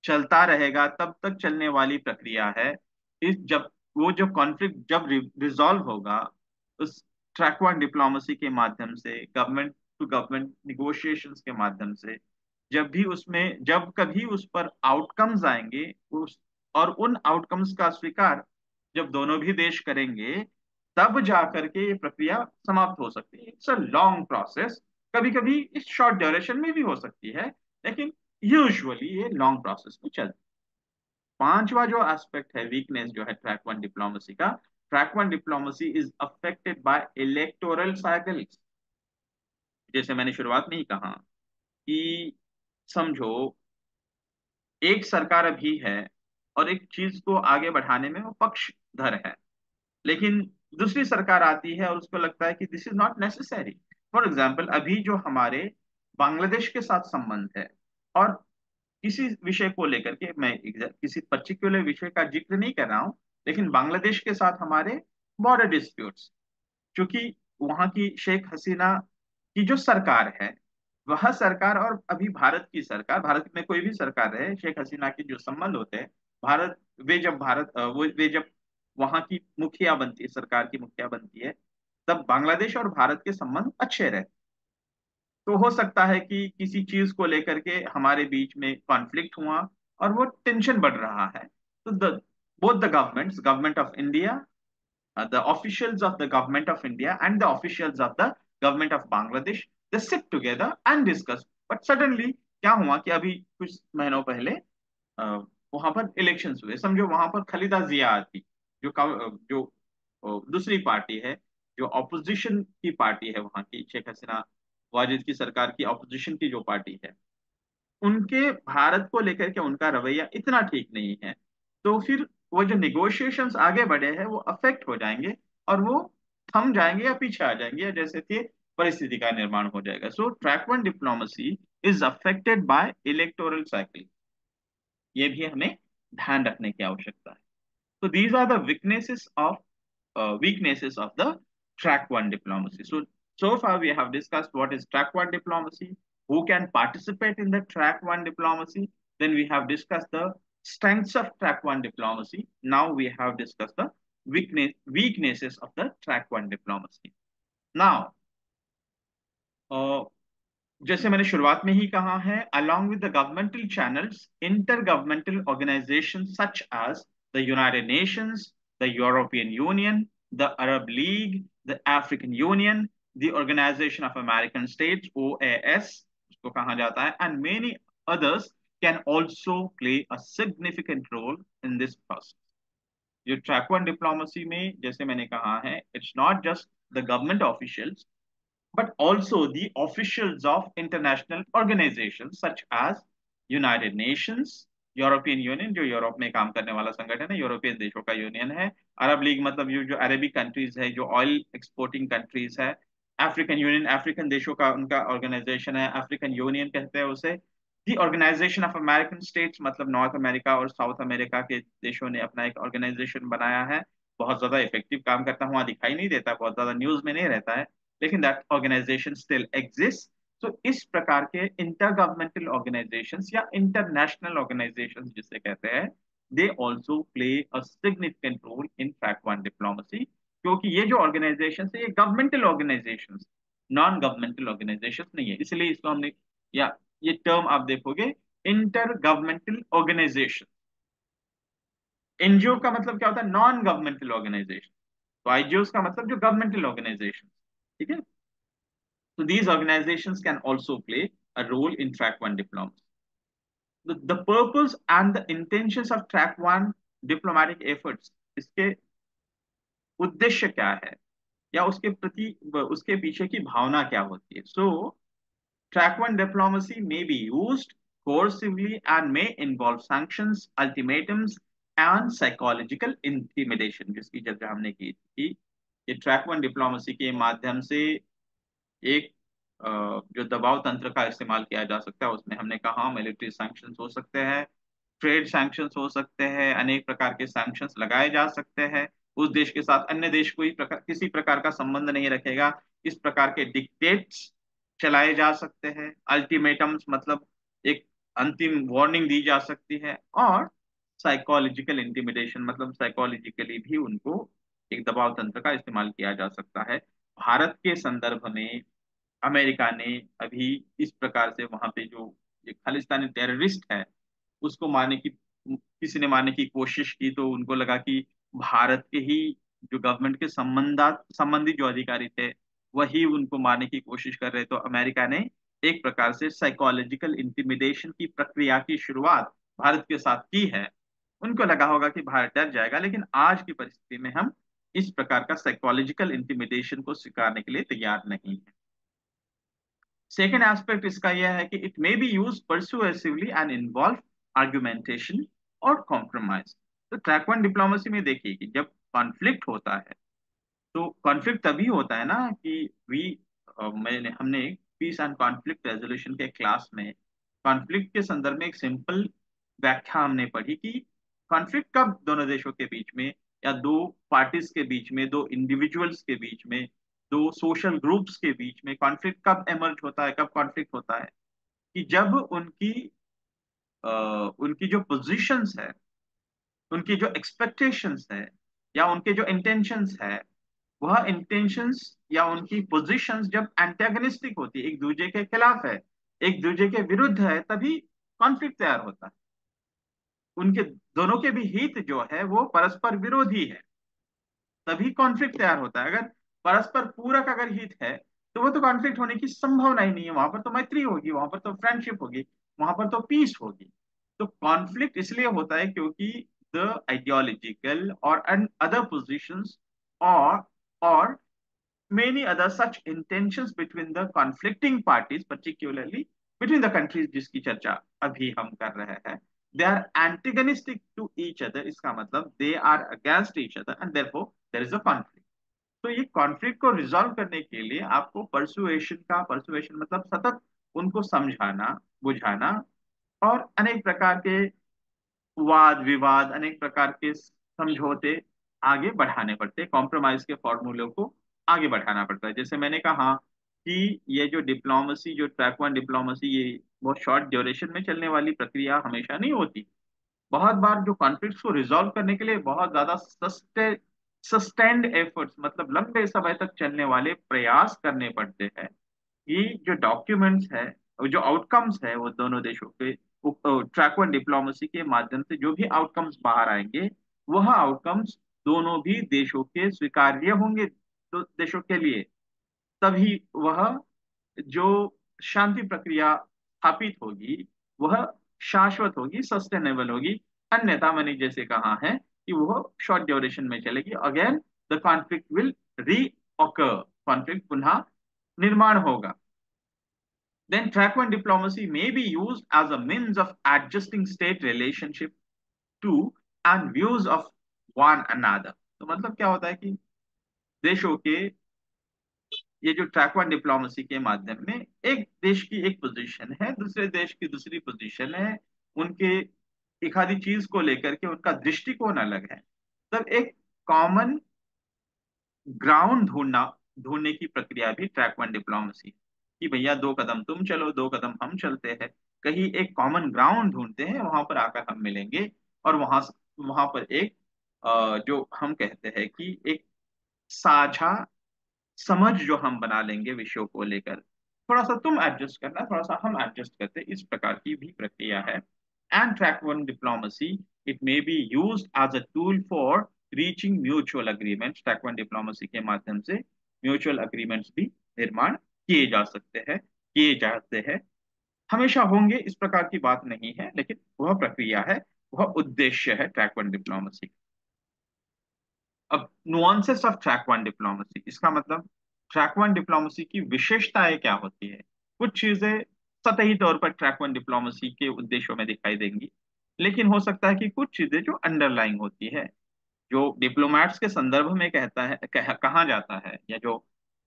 चलता रहेगा, तब तक चलने वाली प्रक्रिया है। इस जब वो जब कॉन्फ्लिक्ट जब रिजॉल्व होगा, उस ट्रैक वन डिप्लोमेसी के माध्यम से, गवर्नमेंट टू गवर्नमेंट निगोशिएशंस के माध्यम से, जब कभी उस पर आउटकम्स आएंगे, उस और उन आउटकम्स का स्वीकार जब दोनों भी देश करेंगे, तब जा करके ये प्रक्रिया समाप्त हो सकती है। It's a long process. कभी कभी इस शॉर्ट ड्यूरेशन में भी हो सकती है, लेकिन यूजुअली ये लॉन्ग प्रोसेस में चलती है। पांचवा जो एस्पेक्ट है, वीकनेस जो है ट्रैक वन डिप्लोमेसी का, track one diplomacy is affected by electoral cycles. जैसे मैंने शुरुआत में ही कहा कि समझो एक सरकार अभी है और एक चीज को आगे बढ़ाने में वो पक्षधर है, लेकिन दूसरी सरकार आती है और उसको लगता है कि this is not necessary. For example, अभी जो हमारे बांग्लादेश के साथ संबंध है, और किसी विषय को लेकर के मैं किसी पर्टिकुलर विषय का जिक्र नहीं कर रहा हूं, लेकिन बांग्लादेश के साथ हमारे बॉर्डर डिस्प्यूट्स, क्योंकि वहां की शेख हसीना की जो सरकार है, वह सरकार और अभी भारत की सरकार, भारत में कोई भी सरकार रहे, शेख हसीना के जो संबंध होते हैं, भारत वे जब वहां की मुखिया बनती है, सरकार की मुखिया बनती है, तब बांग्लादेश और भारत के संबंध अच्छे रहे। तो हो सकता है कि किसी चीज को लेकर के हमारे बीच में कॉन्फ्लिक्ट हुआ और वो टेंशन बढ़ रहा है, तो the both the governments, government of India, the officials of the government of India and the officials of the government of Bangladesh, they sit together and discuss. But suddenly क्या हुआ कि अभी कुछ महीनों पहले वहां पर इलेक्शंस हुए। समझो वहां पर खलीदा जिया थी, जो दूसरी पार्टी है, जो ऑपोजिशन की पार्टी है वहां की, शेख हसीना वाजिद की सरकार की ऑपोजिशन की जो पार्टी है, उनके भारत को लेकर के उनका रवैया इतना ठीक नहीं है। तो फिर वो जो निगोशिएशंस आगे बढ़े हैं वो अफेक्ट हो जाएंगे, और वो थम जाएंगे या पीछे आ जाएंगे, या जैसे थे परिस्थिति का निर्माण हो जाएगा। So track one diplomacy is affected by electoral cycle, ये भी हमें ध्यान रखने की आवश्यकता है। So these are the weaknesses of the track one diplomacy. So far we have discussed what is track one diplomacy, who can participate in the track one diplomacy. Then we have discussed the strengths of track one diplomacy. Now we have discussed the weaknesses of the track one diplomacy. Now, uh, जैसे मैंने शुरुआत में ही कहा है, along with the governmental channels, intergovernmental organizations such as the United Nations, the European Union, the Arab League, the African Union, the Organization of American States, OAS उसको कहा जाता है, and many others can also play a significant role in this process. जो track one diplomacy में, जैसे मैंने कहा है, it's not just the government officials but also the officials of international organizations such as United Nations, European union जो Europe में काम करने वाला संगठन है, यूरोपियन देशों का यूनियन है, अरब लीग मतलब ये जो अरबिक कंट्रीज है, जो ऑयल एक्सपोर्टिंग कंट्रीज है, अफ्रीकन यूनियन अफ्रीकन देशों का उनका ऑर्गेनाइजेशन है, अफ्रीकन यूनियन कहते हैं उसे। दी ऑर्गेनाइजेशन ऑफ अमेरिकन स्टेट्स मतलब नॉर्थ अमेरिका और साउथ अमेरिका के देशों ने अपना एक ऑर्गेनाइजेशन बनाया है, बहुत ज्यादा इफेक्टिव काम करता हुआ दिखाई नहीं देता, बहुत ज्यादा न्यूज में नहीं रहता है, लेकिन दैट ऑर्गेनाइजेशन स्टिल एग्जिस्ट। तो इस प्रकार के इंटर गवर्नमेंटल ऑर्गेनाइजेशंस या इंटरनेशनल ऑर्गेनाइजेशंस जिसे कहते हैं, they also play a significant role in track one diplomacy, क्योंकि ये जो ऑर्गेनाइजेशन है ये governmental organisation, non governmental organisation नहीं है, इसलिए इसको हमने, या ये टर्म आप देखोगे, इंटर गवर्नमेंटल ऑर्गेनाइजेशन। एनजीओ का मतलब क्या होता है? Non governmental organisation. तो आईजीओस का मतलब जो गवर्नमेंटल ऑर्गेनाइजेशन, ठीक है। तो these organisations can also play a role in track one diplomacy. the purpose and the intentions of track one diplomatic efforts, इसके उद्देश्य क्या है या उसके प्रति उसके पीछे की भावना क्या होती है। So track one diplomacy may be used coercively and may involve sanctions, ultimatums and psychological intimidation, जिसकी चर्चा हमने की थी कि ये ट्रैक वन डिप्लोमेसी के माध्यम से एक जो दबाव तंत्र का इस्तेमाल किया जा सकता है, उसमें हमने कहा मिलिट्री सैंक्शंस हो सकते हैं, ट्रेड सैंक्शंस हो सकते हैं, अनेक प्रकार के सैंक्शंस लगाए जा सकते हैं। उस देश के साथ अन्य देश कोई किसी प्रकार का संबंध नहीं रखेगा, इस प्रकार के डिक्टेट्स चलाए जा सकते हैं। अल्टीमेटम्स मतलब एक अंतिम वार्निंग दी जा सकती है। और साइकोलॉजिकल इंटिमिडेशन मतलब साइकोलॉजिकली भी उनको एक दबाव तंत्र का इस्तेमाल किया जा सकता है। भारत के संदर्भ में अमेरिका ने अभी इस प्रकार से वहां पे जो ये खालिस्तानी टेररिस्ट है उसको मारने की, किसी ने मारने की कोशिश की, तो उनको लगा कि भारत के ही जो गवर्नमेंट के संबंधित जो अधिकारी थे वही उनको मारने की कोशिश कर रहे, तो अमेरिका ने एक प्रकार से साइकोलॉजिकल इंटिमिडेशन की प्रक्रिया की शुरुआत भारत के साथ की है। उनको लगा होगा कि भारत डर जाएगा, लेकिन आज की परिस्थिति में हम इस प्रकार का साइकोलॉजिकल इंटिमिडेशन को स्वीकारने के लिए तैयार नहीं है। सेकेंड एस्पेक्ट इसका यह है कि it may be use persuasively and involve argumentation और कॉम्प्रोमाइज। तो ट्रैक वन डिप्लोमेसी में देखिए कि जब कॉन्फ्लिक्ट होता है, तो कॉन्फ्लिक्ट तभी होता है ना कि वी मैंने हमने पीस एंड कॉन्फ्लिक्ट रेजोल्यूशन के क्लास में कॉन्फ्लिक्ट के संदर्भ में एक सिंपल व्याख्या हमने पढ़ी कि कॉन्फ्लिक्ट कब दोनों देशों के बीच में या दो पार्टीज के बीच में, दो इंडिविजुअल्स के बीच में, दो सोशल ग्रुप्स के बीच में कॉन्फ्लिक्ट कब एमर्ज होता है, कब कॉन्फ्लिक्ट होता है कि जब उनकी जो पोजीशंस है, उनकी जो एक्सपेक्टेशंस है या उनके जो इंटेंशंस है, वह इंटेंशंस या उनकी पोजीशंस जब एंटेगनिस्टिक होती है, एक दूसरे के खिलाफ है, एक दूसरे के विरुद्ध है, तभी कॉन्फ्लिक्ट तैयार होता है। उनके दोनों के भी हित जो है वो परस्पर विरोधी है, तभी कॉन्फ्लिक्ट तैयार होता है। अगर परस्पर पूरक अगर हित है तो वो तो कॉन्फ्लिक्ट होने की संभावना ही नहीं है, वहां पर तो मैत्री होगी, वहां पर तो फ्रेंडशिप होगी, वहां पर तो पीस होगी। तो कॉन्फ्लिक्ट इसलिए होता है क्योंकि द आइडियोलॉजिकल और अदर पोजिशंस और many other such intentions between the conflicting parties, particularly between the countries जिसकी चर्चा अभी हम कर रहे हैं, they are antagonistic to each other, इसका मतलब they are against each other and therefore there is a conflict। तो ये कॉन्फ्लिक्ट को रिजॉल्व करने के लिए आपको परसुएशन मतलब सतत उनको समझाना, बुझाना और अनेक प्रकार के वाद विवाद, अनेक प्रकार के समझौते आगे बढ़ाने पड़ते हैं, कॉम्प्रोमाइज के फॉर्मूलों को आगे बढ़ाना पड़ता है। जैसे मैंने कहा कि ये जो डिप्लोमेसी, जो ट्रैक वन डिप्लोमेसी, ये बहुत शॉर्ट ड्यूरेशन में चलने वाली प्रक्रिया हमेशा नहीं होती। बहुत बार जो कॉन्फ्लिक्ट्स को रिजॉल्व करने के लिए बहुत ज्यादा सस्टेन्ड एफर्ट्स मतलब लंबे समय तक चलने वाले प्रयास करने पड़ते हैं। ये जो डॉक्यूमेंट्स है और जो आउटकम्स है वो दोनों देशों के ट्रैक वन डिप्लोमेसी के माध्यम से जो भी आउटकम्स बाहर आएंगे, वह आउटकम्स दोनों भी देशों के स्वीकार्य होंगे, तो देशों के लिए तभी वह जो शांति प्रक्रिया स्थापित होगी वह शाश्वत होगी, सस्टेनेबल होगी। अन्यथा मैंने जैसे कहा है कि वह शॉर्ट ड्यूरेशन में चलेगी, अगेन द कॉन्फ्लिक्ट विल री ऑकर, कॉन्फ्लिक्ट पुनः निर्माण होगा। Then track one diplomacy may be used as a means of adjusting state relationship to and views of one another। तो मतलब क्या होता है कि देशों के ये जो ट्रैक वन डिप्लोमेसी के माध्यम में एक देश की एक पोजीशन है, दूसरे देश की दूसरी पोजीशन है, उनके एक आधी चीज को लेकर के उनका दृष्टिकोण अलग है, तब एक कॉमन ग्राउंड ढूंढने की प्रक्रिया भी ट्रैक वन डिप्लोमेसी, कि भैया दो कदम तुम चलो, दो कदम हम चलते हैं, कहीं एक कॉमन ग्राउंड ढूंढते हैं, वहां पर आकर हम मिलेंगे और वहां पर एक जो हम कहते हैं कि एक साझा समझ जो हम बना लेंगे विषयों को लेकर, थोड़ा सा तुम एडजस्ट करना, थोड़ा सा हम एडजस्ट करते, इस प्रकार की भी प्रक्रिया है। And track one diplomacy it may be used as a tool for reaching mutual agreements, track one diplomacy के माध्यम से म्यूचुअल अग्रीमेंट्स भी निर्माण किए जा सकते हैं, किए जाते हैं। हमेशा होंगे इस प्रकार की बात नहीं है, लेकिन वह प्रक्रिया है, वह उद्देश्य है ट्रैक वन डिप्लोमेसी। अब nuances of track one diplomacy, इसका मतलब ट्रैक वन डिप्लोमेसी की विशेषताएं क्या होती है। कुछ चीजें सतही तौर पर ट्रैक वन डिप्लोमेसी के उद्देश्यों में दिखाई देंगी, लेकिन हो सकता है कि कुछ चीजें जो अंडरलाइंग होती है, जो डिप्लोमैट्स के संदर्भ में कहा जाता है, या जो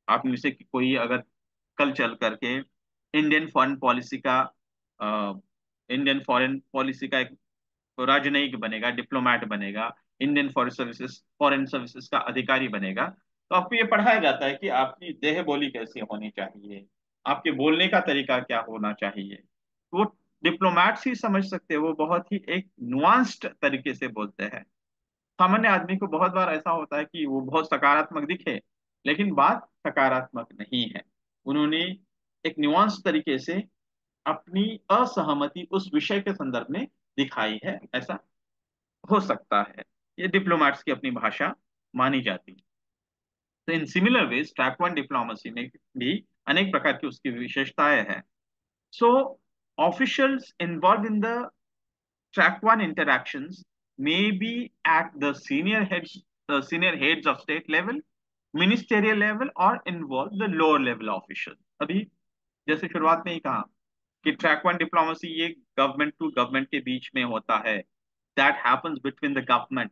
आप में से कोई अगर कल चल करके इंडियन फॉरेन पॉलिसी का इंडियन फॉरेन पॉलिसी का एक राजनयिक बनेगा, डिप्लोमैट बनेगा, इंडियन फॉरेन सर्विसेज का अधिकारी बनेगा, तो आपको ये पढ़ाया जाता है कि आपकी देह बोली कैसी होनी चाहिए, आपके बोलने का तरीका क्या होना चाहिए। वो डिप्लोमैट्स ही समझ सकते हैं, वो बहुत ही एक नुआंस्ड तरीके से बोलते हैं। सामान्य आदमी को बहुत बार ऐसा होता है कि वो बहुत सकारात्मक दिखे, लेकिन बात सकारात्मक नहीं है। उन्होंने एक नुआंस तरीके से अपनी असहमति उस विषय के संदर्भ में दिखाई है, ऐसा हो सकता है। ये डिप्लोमैट्स की अपनी भाषा मानी जाती है। तो in similar ways track one diplomacy में भी अनेक प्रकार की उसकी विशेषताएं हैं। So officials involve in the track one interactions may be at the senior heads of state level, ministerial level, or involve the lower level officials। अभी जैसे शुरुआत में ही कहा कि ट्रैक वन डिप्लोमेसी ये गवर्नमेंट टू गवर्नमेंट के बीच में होता है, that happens between the government.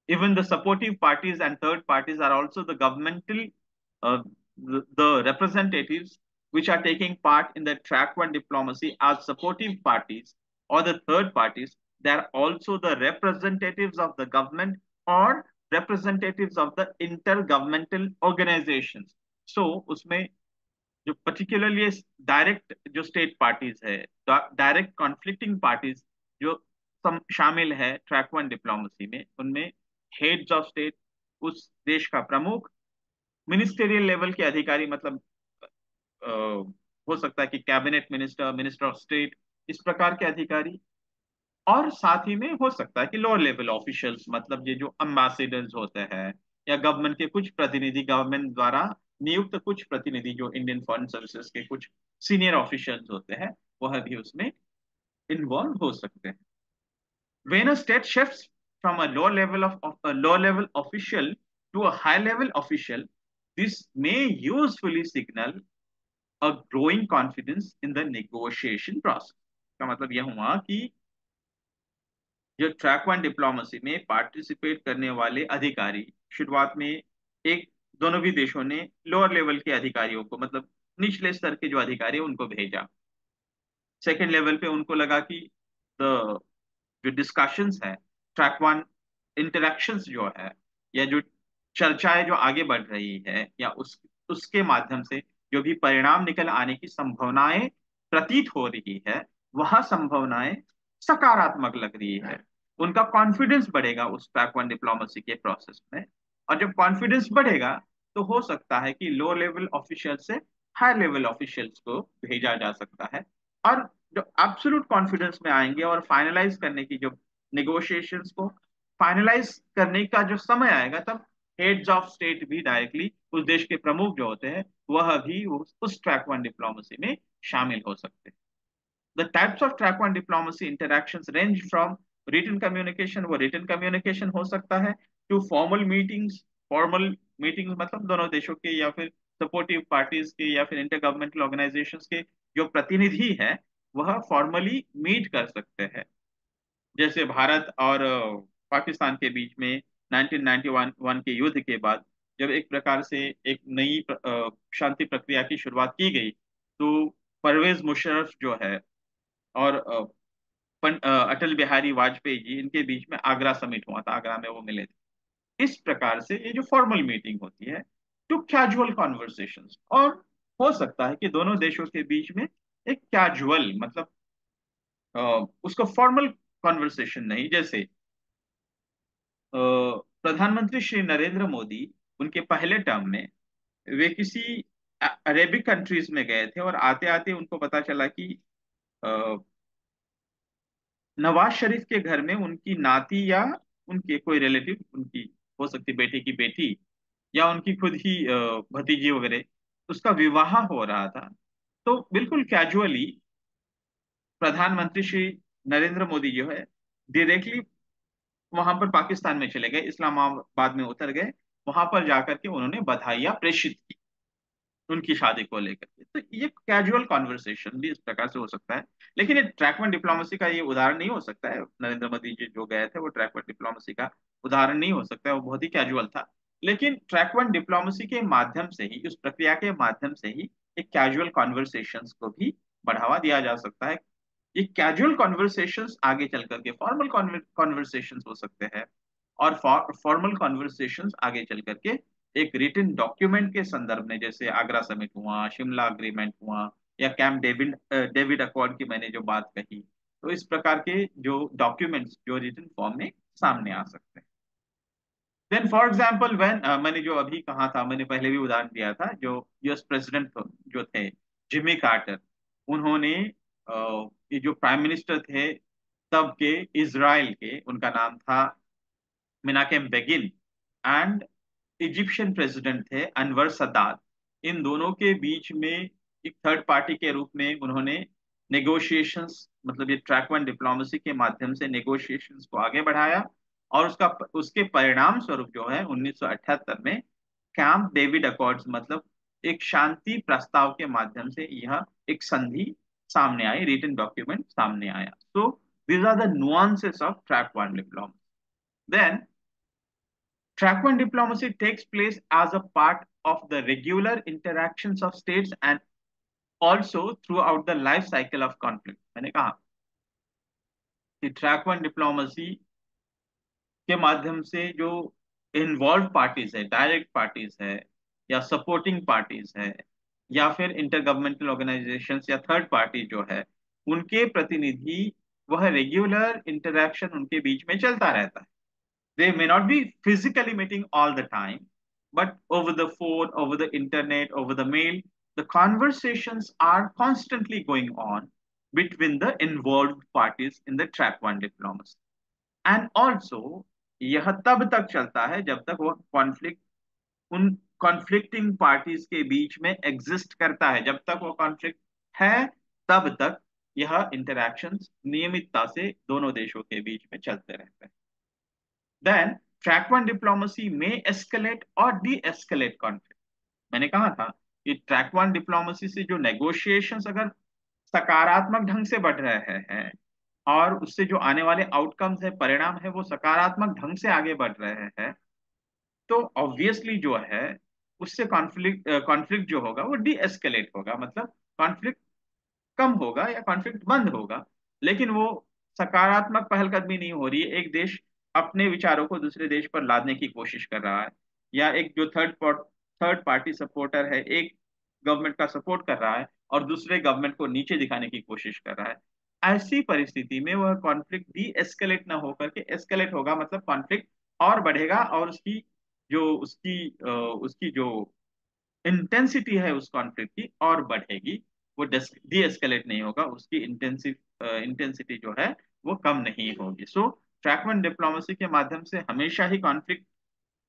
Even the supportive parties and third parties are also the governmental, the representatives which are taking part in the track one diplomacy as supportive parties or the third parties. They are also the representatives of the government or representatives of the intergovernmental organizations. So, उसमें जो particularly direct जो state parties है, direct conflicting parties जो शामिल है track one diplomacy में, उनमें heads of state, उस देश का प्रमुख, मिनिस्टेरियल लेवल के अधिकारी, मतलब हो सकता है कि cabinet minister, minister of state, इस प्रकार के अधिकारी, और साथ ही में हो सकता है कि लोअर लेवल ऑफिशियल्स, मतलब ये जो अम्बेसडर्स होते हैं या गवर्नमेंट के कुछ प्रतिनिधि, गवर्नमेंट द्वारा नियुक्त कुछ प्रतिनिधि जो इंडियन फॉरेन सर्विसेज के कुछ सीनियर ऑफिशियल्स होते हैं, वह भी उसमें इन्वॉल्व हो सकते हैं। When a state shifts from a low level official to a high level official, this may usefully signal a growing confidence in the negotiation process। का मतलब यह हुआ कि जो ट्रैक वन डिप्लोमेसी में पार्टिसिपेट करने वाले अधिकारी, शुरुआत में एक दोनों भी देशों ने लोअर लेवल के अधिकारियों को, मतलब निचले स्तर के जो अधिकारी उनको भेजा। सेकेंड लेवल पे उनको लगा कि द जो डिस्कशंस है, ट्रैक वन इंटरेक्शंस जो है, या जो चर्चाएं जो आगे बढ़ रही है, या उसके माध्यम से जो भी परिणाम निकल आने की संभावनाएं प्रतीत हो रही है, वह संभावनाएं सकारात्मक लग रही है। उनका कॉन्फिडेंस बढ़ेगा उस ट्रैक वन डिप्लोमेसी के प्रोसेस में, और जब कॉन्फिडेंस बढ़ेगा तो हो सकता है कि लो लेवल ऑफिशियल से हाई लेवल ऑफिशियल्स को भेजा जा सकता है, और जो एब्सोल्यूट कॉन्फिडेंस में आएंगे और फाइनलाइज करने की जो नेगोशिएशंस को फाइनलाइज करने का जो समय आएगा, तब हेड्स ऑफ स्टेट भी डायरेक्टली, उस देश के प्रमुख जो होते हैं, वह भी उस ट्रैक वन डिप्लोमेसी में शामिल हो सकते हैं। The types of track one diplomacy interactions range from written communication, वो written communication हो सकता है, to formal meetings। formal meetings मतलब दोनों देशों के या फिर सपोर्टिव पार्टीज के या फिर इंटर गवर्नमेंटल ऑर्गेनाइजेशंस के जो प्रतिनिधि है, वह फॉर्मली मीट कर सकते हैं। जैसे भारत और पाकिस्तान के बीच में 1991 के युद्ध के बाद जब एक प्रकार से एक नई शांति प्रक्रिया की शुरुआत की गई, तो परवेज मुशर्रफ जो है और अटल बिहारी वाजपेयी जी, इनके बीच में आगरा समिट हुआ था, आगरा में वो मिले थे। इस प्रकार से ये जो फॉर्मल मीटिंग होती है, टू कैजुअल कॉन्वर्सेशंस, और हो सकता है कि दोनों देशों के बीच में एक कैजुअल, मतलब उसको फॉर्मल कॉन्वर्सेशन नहीं, जैसे प्रधानमंत्री श्री नरेंद्र मोदी उनके पहले टर्म में वे किसी अरेबिक कंट्रीज में गए थे, और आते आते उनको पता चला कि नवाज शरीफ के घर में उनकी नाती या उनके कोई रिलेटिव, उनकी हो सकती बेटे की बेटी या उनकी खुद ही भतीजी वगैरह, उसका विवाह हो रहा था। तो बिल्कुल कैजुअली प्रधानमंत्री श्री नरेंद्र मोदी जो है डायरेक्टली वहां पर पाकिस्तान में चले गए, इस्लामाबाद में उतर गए, वहां पर जाकर के उन्होंने बधाइयां प्रेषित की उनकी शादी को लेकर के। तो ये कैजुअल कॉन्वर्सेशन भी इस प्रकार से हो सकता है, लेकिन ये ट्रैक वन डिप्लोमेसी का ये उदाहरण नहीं हो सकता है। नरेंद्र मोदी जी जो गए थे वो ट्रैक वन डिप्लोमेसी का उदाहरण नहीं हो सकता है, वो बहुत ही कैजुअल था। लेकिन ट्रैक वन डिप्लोमेसी के माध्यम से ही, उस प्रक्रिया के माध्यम से ही एक कैजुअल कॉन्वर्सेशंस को भी बढ़ावा दिया जा सकता है। ये कैजुअल कॉन्वर्सेशंस आगे चल करके फॉर्मल कॉन्वर्सेशंस हो सकते हैं, और फॉर्मल कॉन्वर्सेशंस आगे चल करके एक रिटन डॉक्यूमेंट के संदर्भ में, जैसे आगरा समिट हुआ, शिमला अग्रीमेंट हुआ, या कैंप डेविड डेविड अकॉर्ड की मैंने जो बात कही, तो इस प्रकार के जो डॉक्यूमेंट्स जो रिटन फॉर्म में सामने आ सकते हैं। देन फॉर एग्जाम्पल व्हेन, मैंने जो अभी कहा था, मैंने पहले भी उदाहरण दिया था, जो यूएस प्रेसिडेंट जो थे जिमी कार्टर, उन्होंने ये जो प्राइम मिनिस्टर थे तब के इजराइल के, उनका नाम था मिनाकेम बेगिन, एंड इजिप्शियन प्रेसिडेंट थे अनवर सदात, इन दोनों के बीच में एक थर्ड पार्टी के रूप में उन्होंने नेगोशिएशंस, मतलब ये ट्रैक वन डिप्लोमेसी के माध्यम से नेगोशिएशंस को आगे बढ़ाया, और उसके परिणाम स्वरूप जो है 1978 में कैंप डेविड अकॉर्ड्स, मतलब एक शांति प्रस्ताव के माध्यम से यह एक संधि सामने आई, रिटन डॉक्यूमेंट सामने आया। सो these are the nuances of track one diplomacy. Then track one diplomacy takes place as a part of the regular interactions of states and also throughout the life cycle of conflict. मैंने कहा कि track one diplomacy के माध्यम से जो involve parties है, direct parties है, या सपोर्टिंग पार्टीज है, या फिर इंटरगवर्नमेंटल ऑर्गेनाइजेशंस या थर्ड पार्टी जो है, उनके प्रतिनिधि, वह रेगुलर इंटरेक्शन उनके बीच में चलता रहता है। They may not be physically meeting all the time, but over the phone, over the internet, over the mail, the conversations are constantly going on between the involved parties in the track one diplomacy. And also, यह तब तक चलता है जब तक वह conflict उन conflicting parties के बीच में एग्जिस्ट करता है, जब तक वो कॉन्फ्लिक्ट है तब तक यह इंटरैक्शंस नियमितता से दोनों देशों के बीच में चलते रहते हैं। देन ट्रैक वन डिप्लोमेसी में एस्केलेट और डी एस्केलेट कॉन्फ्लिक्ट। मैंने कहा था कि ट्रैक वन डिप्लोमेसी से जो नेगोशिएशंस अगर सकारात्मक ढंग से बढ़ रहे हैं, और उससे जो आने वाले आउटकम्स है, परिणाम है, वो सकारात्मक ढंग से आगे बढ़ रहे हैं, तो ऑब्वियसली जो है उससे कॉन्फ्लिक्ट जो होगा वो डी एस्केलेट होगा, मतलब कॉन्फ्लिक्ट कम होगा या कॉन्फ्लिक्ट बंद होगा। लेकिन वो सकारात्मक पहलकदमी नहीं हो रही है, एक देश अपने विचारों को दूसरे देश पर लादने की कोशिश कर रहा है, या एक जो थर्ड पार्टी सपोर्टर है एक गवर्नमेंट का सपोर्ट कर रहा है और दूसरे गवर्नमेंट को नीचे दिखाने की कोशिश कर रहा है। ऐसी परिस्थिति में वह कॉन्फ्लिक्ट डी एस्केलेट ना होकर के एस्केलेट होगा, मतलब कॉन्फ्लिक्ट और बढ़ेगा, और उसकी जो इंटेंसिटी है उस कॉन्फ्लिक्ट की और बढ़ेगी। वो डी एस्केलेट नहीं होगा, उसकी इंटेंसिटी जो है वो कम नहीं होगी। सो ट्रैक वन डिप्लोमेसी के माध्यम से हमेशा ही कॉन्फ्लिक्ट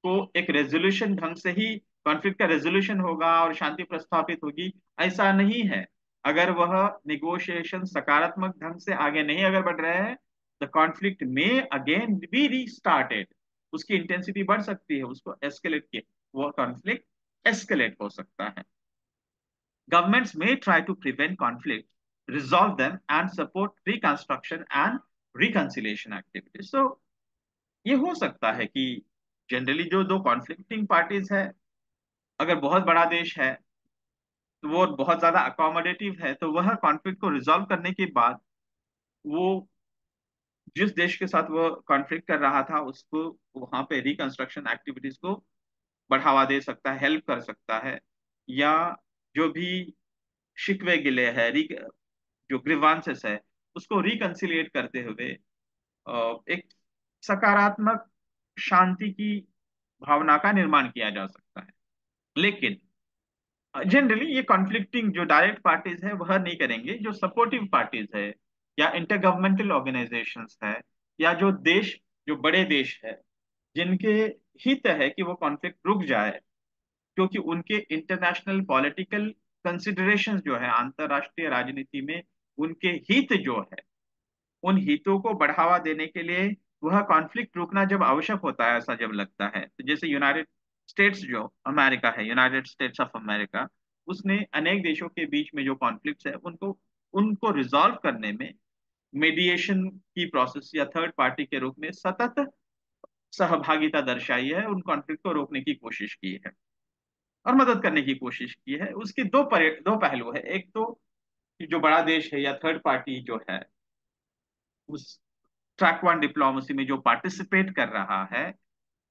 को एक रेजोल्यूशन ढंग से ही कॉन्फ्लिक्ट का रेजोल्यूशन होगा और शांति प्रस्थापित होगी, ऐसा नहीं है। अगर वह निगोशिएशन सकारात्मक ढंग से आगे नहीं अगर बढ़ रहे हैं, द कॉन्फ्लिक्ट में अगेन बी रीस्टार्टेड, उसकी इंटेंसिटी बढ़ सकती है, उसको एस्केलेट किए, वो कॉन्फ्लिक्ट एस्केलेट हो सकता है। Governments may try to prevent conflict, resolve them, and support reconstruction and reconciliation activities. So, ये हो सकता है कि जनरली जो दो कॉन्फ्लिक्टिंग पार्टीज है, अगर बहुत बड़ा देश है तो वो बहुत ज्यादा अकोमोडेटिव है, तो वह कॉन्फ्लिक्ट को रिजॉल्व करने के बाद वो जिस देश के साथ वो कॉन्फ्लिक्ट कर रहा था उसको वहां पे रिकंस्ट्रक्शन एक्टिविटीज को बढ़ावा दे सकता है, हेल्प कर सकता है, या जो भी शिकवे गिले है, जो ग्रीवांसेस है, उसको रिकंसिलिएट करते हुए एक सकारात्मक शांति की भावना का निर्माण किया जा सकता है। लेकिन जनरली ये कॉन्फ्लिक्टिंग जो डायरेक्ट पार्टीज है वह नहीं करेंगे, जो सपोर्टिव पार्टीज है या इंटर गवर्नमेंटल ऑर्गेनाइजेशंस है या जो देश जो बड़े देश है, जिनके हित है कि वो कॉन्फ्लिक्ट रुक जाए, क्योंकि उनके इंटरनेशनल पॉलिटिकल कंसिडरेशंस जो है अंतरराष्ट्रीय राजनीति में, उनके हित जो है, उन हितों को बढ़ावा देने के लिए वह कॉन्फ्लिक्ट रुकना जब आवश्यक होता है, ऐसा जब लगता है, तो जैसे यूनाइटेड स्टेट्स जो अमेरिका है, यूनाइटेड स्टेट्स ऑफ अमेरिका, उसने अनेक देशों के बीच में जो कॉन्फ्लिक्ट्स है उनको उनको रिजॉल्व करने में मीडिएशन की प्रोसेस या थर्ड पार्टी के रूप में सतत सहभागिता दर्शाई है, उन कॉन्फ्लिक्ट को रोकने की कोशिश की है और मदद करने की कोशिश की है। उसके दो पहलू है। एक तो कि जो बड़ा देश है या थर्ड पार्टी जो है, उस ट्रैक वन डिप्लोमेसी में जो पार्टिसिपेट कर रहा है,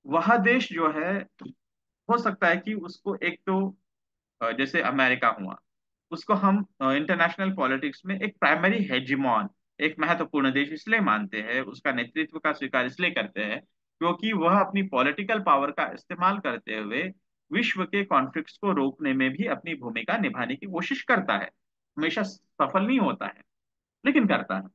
वह देश जो है, हो सकता है कि उसको एक तो जैसे अमेरिका हुआ, उसको हम इंटरनेशनल पॉलिटिक्स में एक प्राइमरी हेजिमॉन, एक महत्वपूर्ण देश इसलिए मानते हैं, उसका नेतृत्व का स्वीकार इसलिए करते हैं क्योंकि वह अपनी पॉलिटिकल पावर का इस्तेमाल करते हुए विश्व के कॉन्फ्लिक्ट्स को रोकने में भी अपनी भूमिका निभाने की कोशिश करता है। हमेशा सफल नहीं होता है, लेकिन करता है।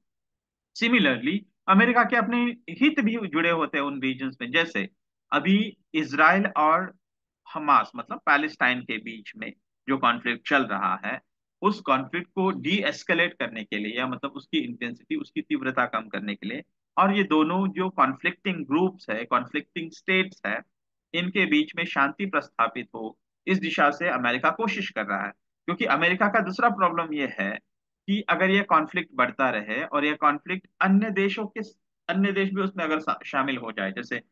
सिमिलरली अमेरिका के अपने हित भी जुड़े होते हैं उन रीजन्स में, जैसे अभी इसराइल और हमास मतलब पैलेस्टाइन के बीच में जो कॉन्फ्लिक्ट चल रहा है, उस कॉन्फ्लिक्ट को डी एस्केलेट करने के लिए, या मतलब उसकी इंटेंसिटी, उसकी तीव्रता कम करने के लिए, और ये दोनों जो कॉन्फ्लिक्टिंग ग्रुप्स है, कॉन्फ्लिक्टिंग स्टेट्स है, इनके बीच में शांति प्रस्थापित हो, इस दिशा से अमेरिका कोशिश कर रहा है। क्योंकि अमेरिका का दूसरा प्रॉब्लम ये है कि अगर ये कॉन्फ्लिक्ट बढ़ता रहे और ये कॉन्फ्लिक्ट अन्य देश भी उसमें अगर शामिल हो जाए, जैसे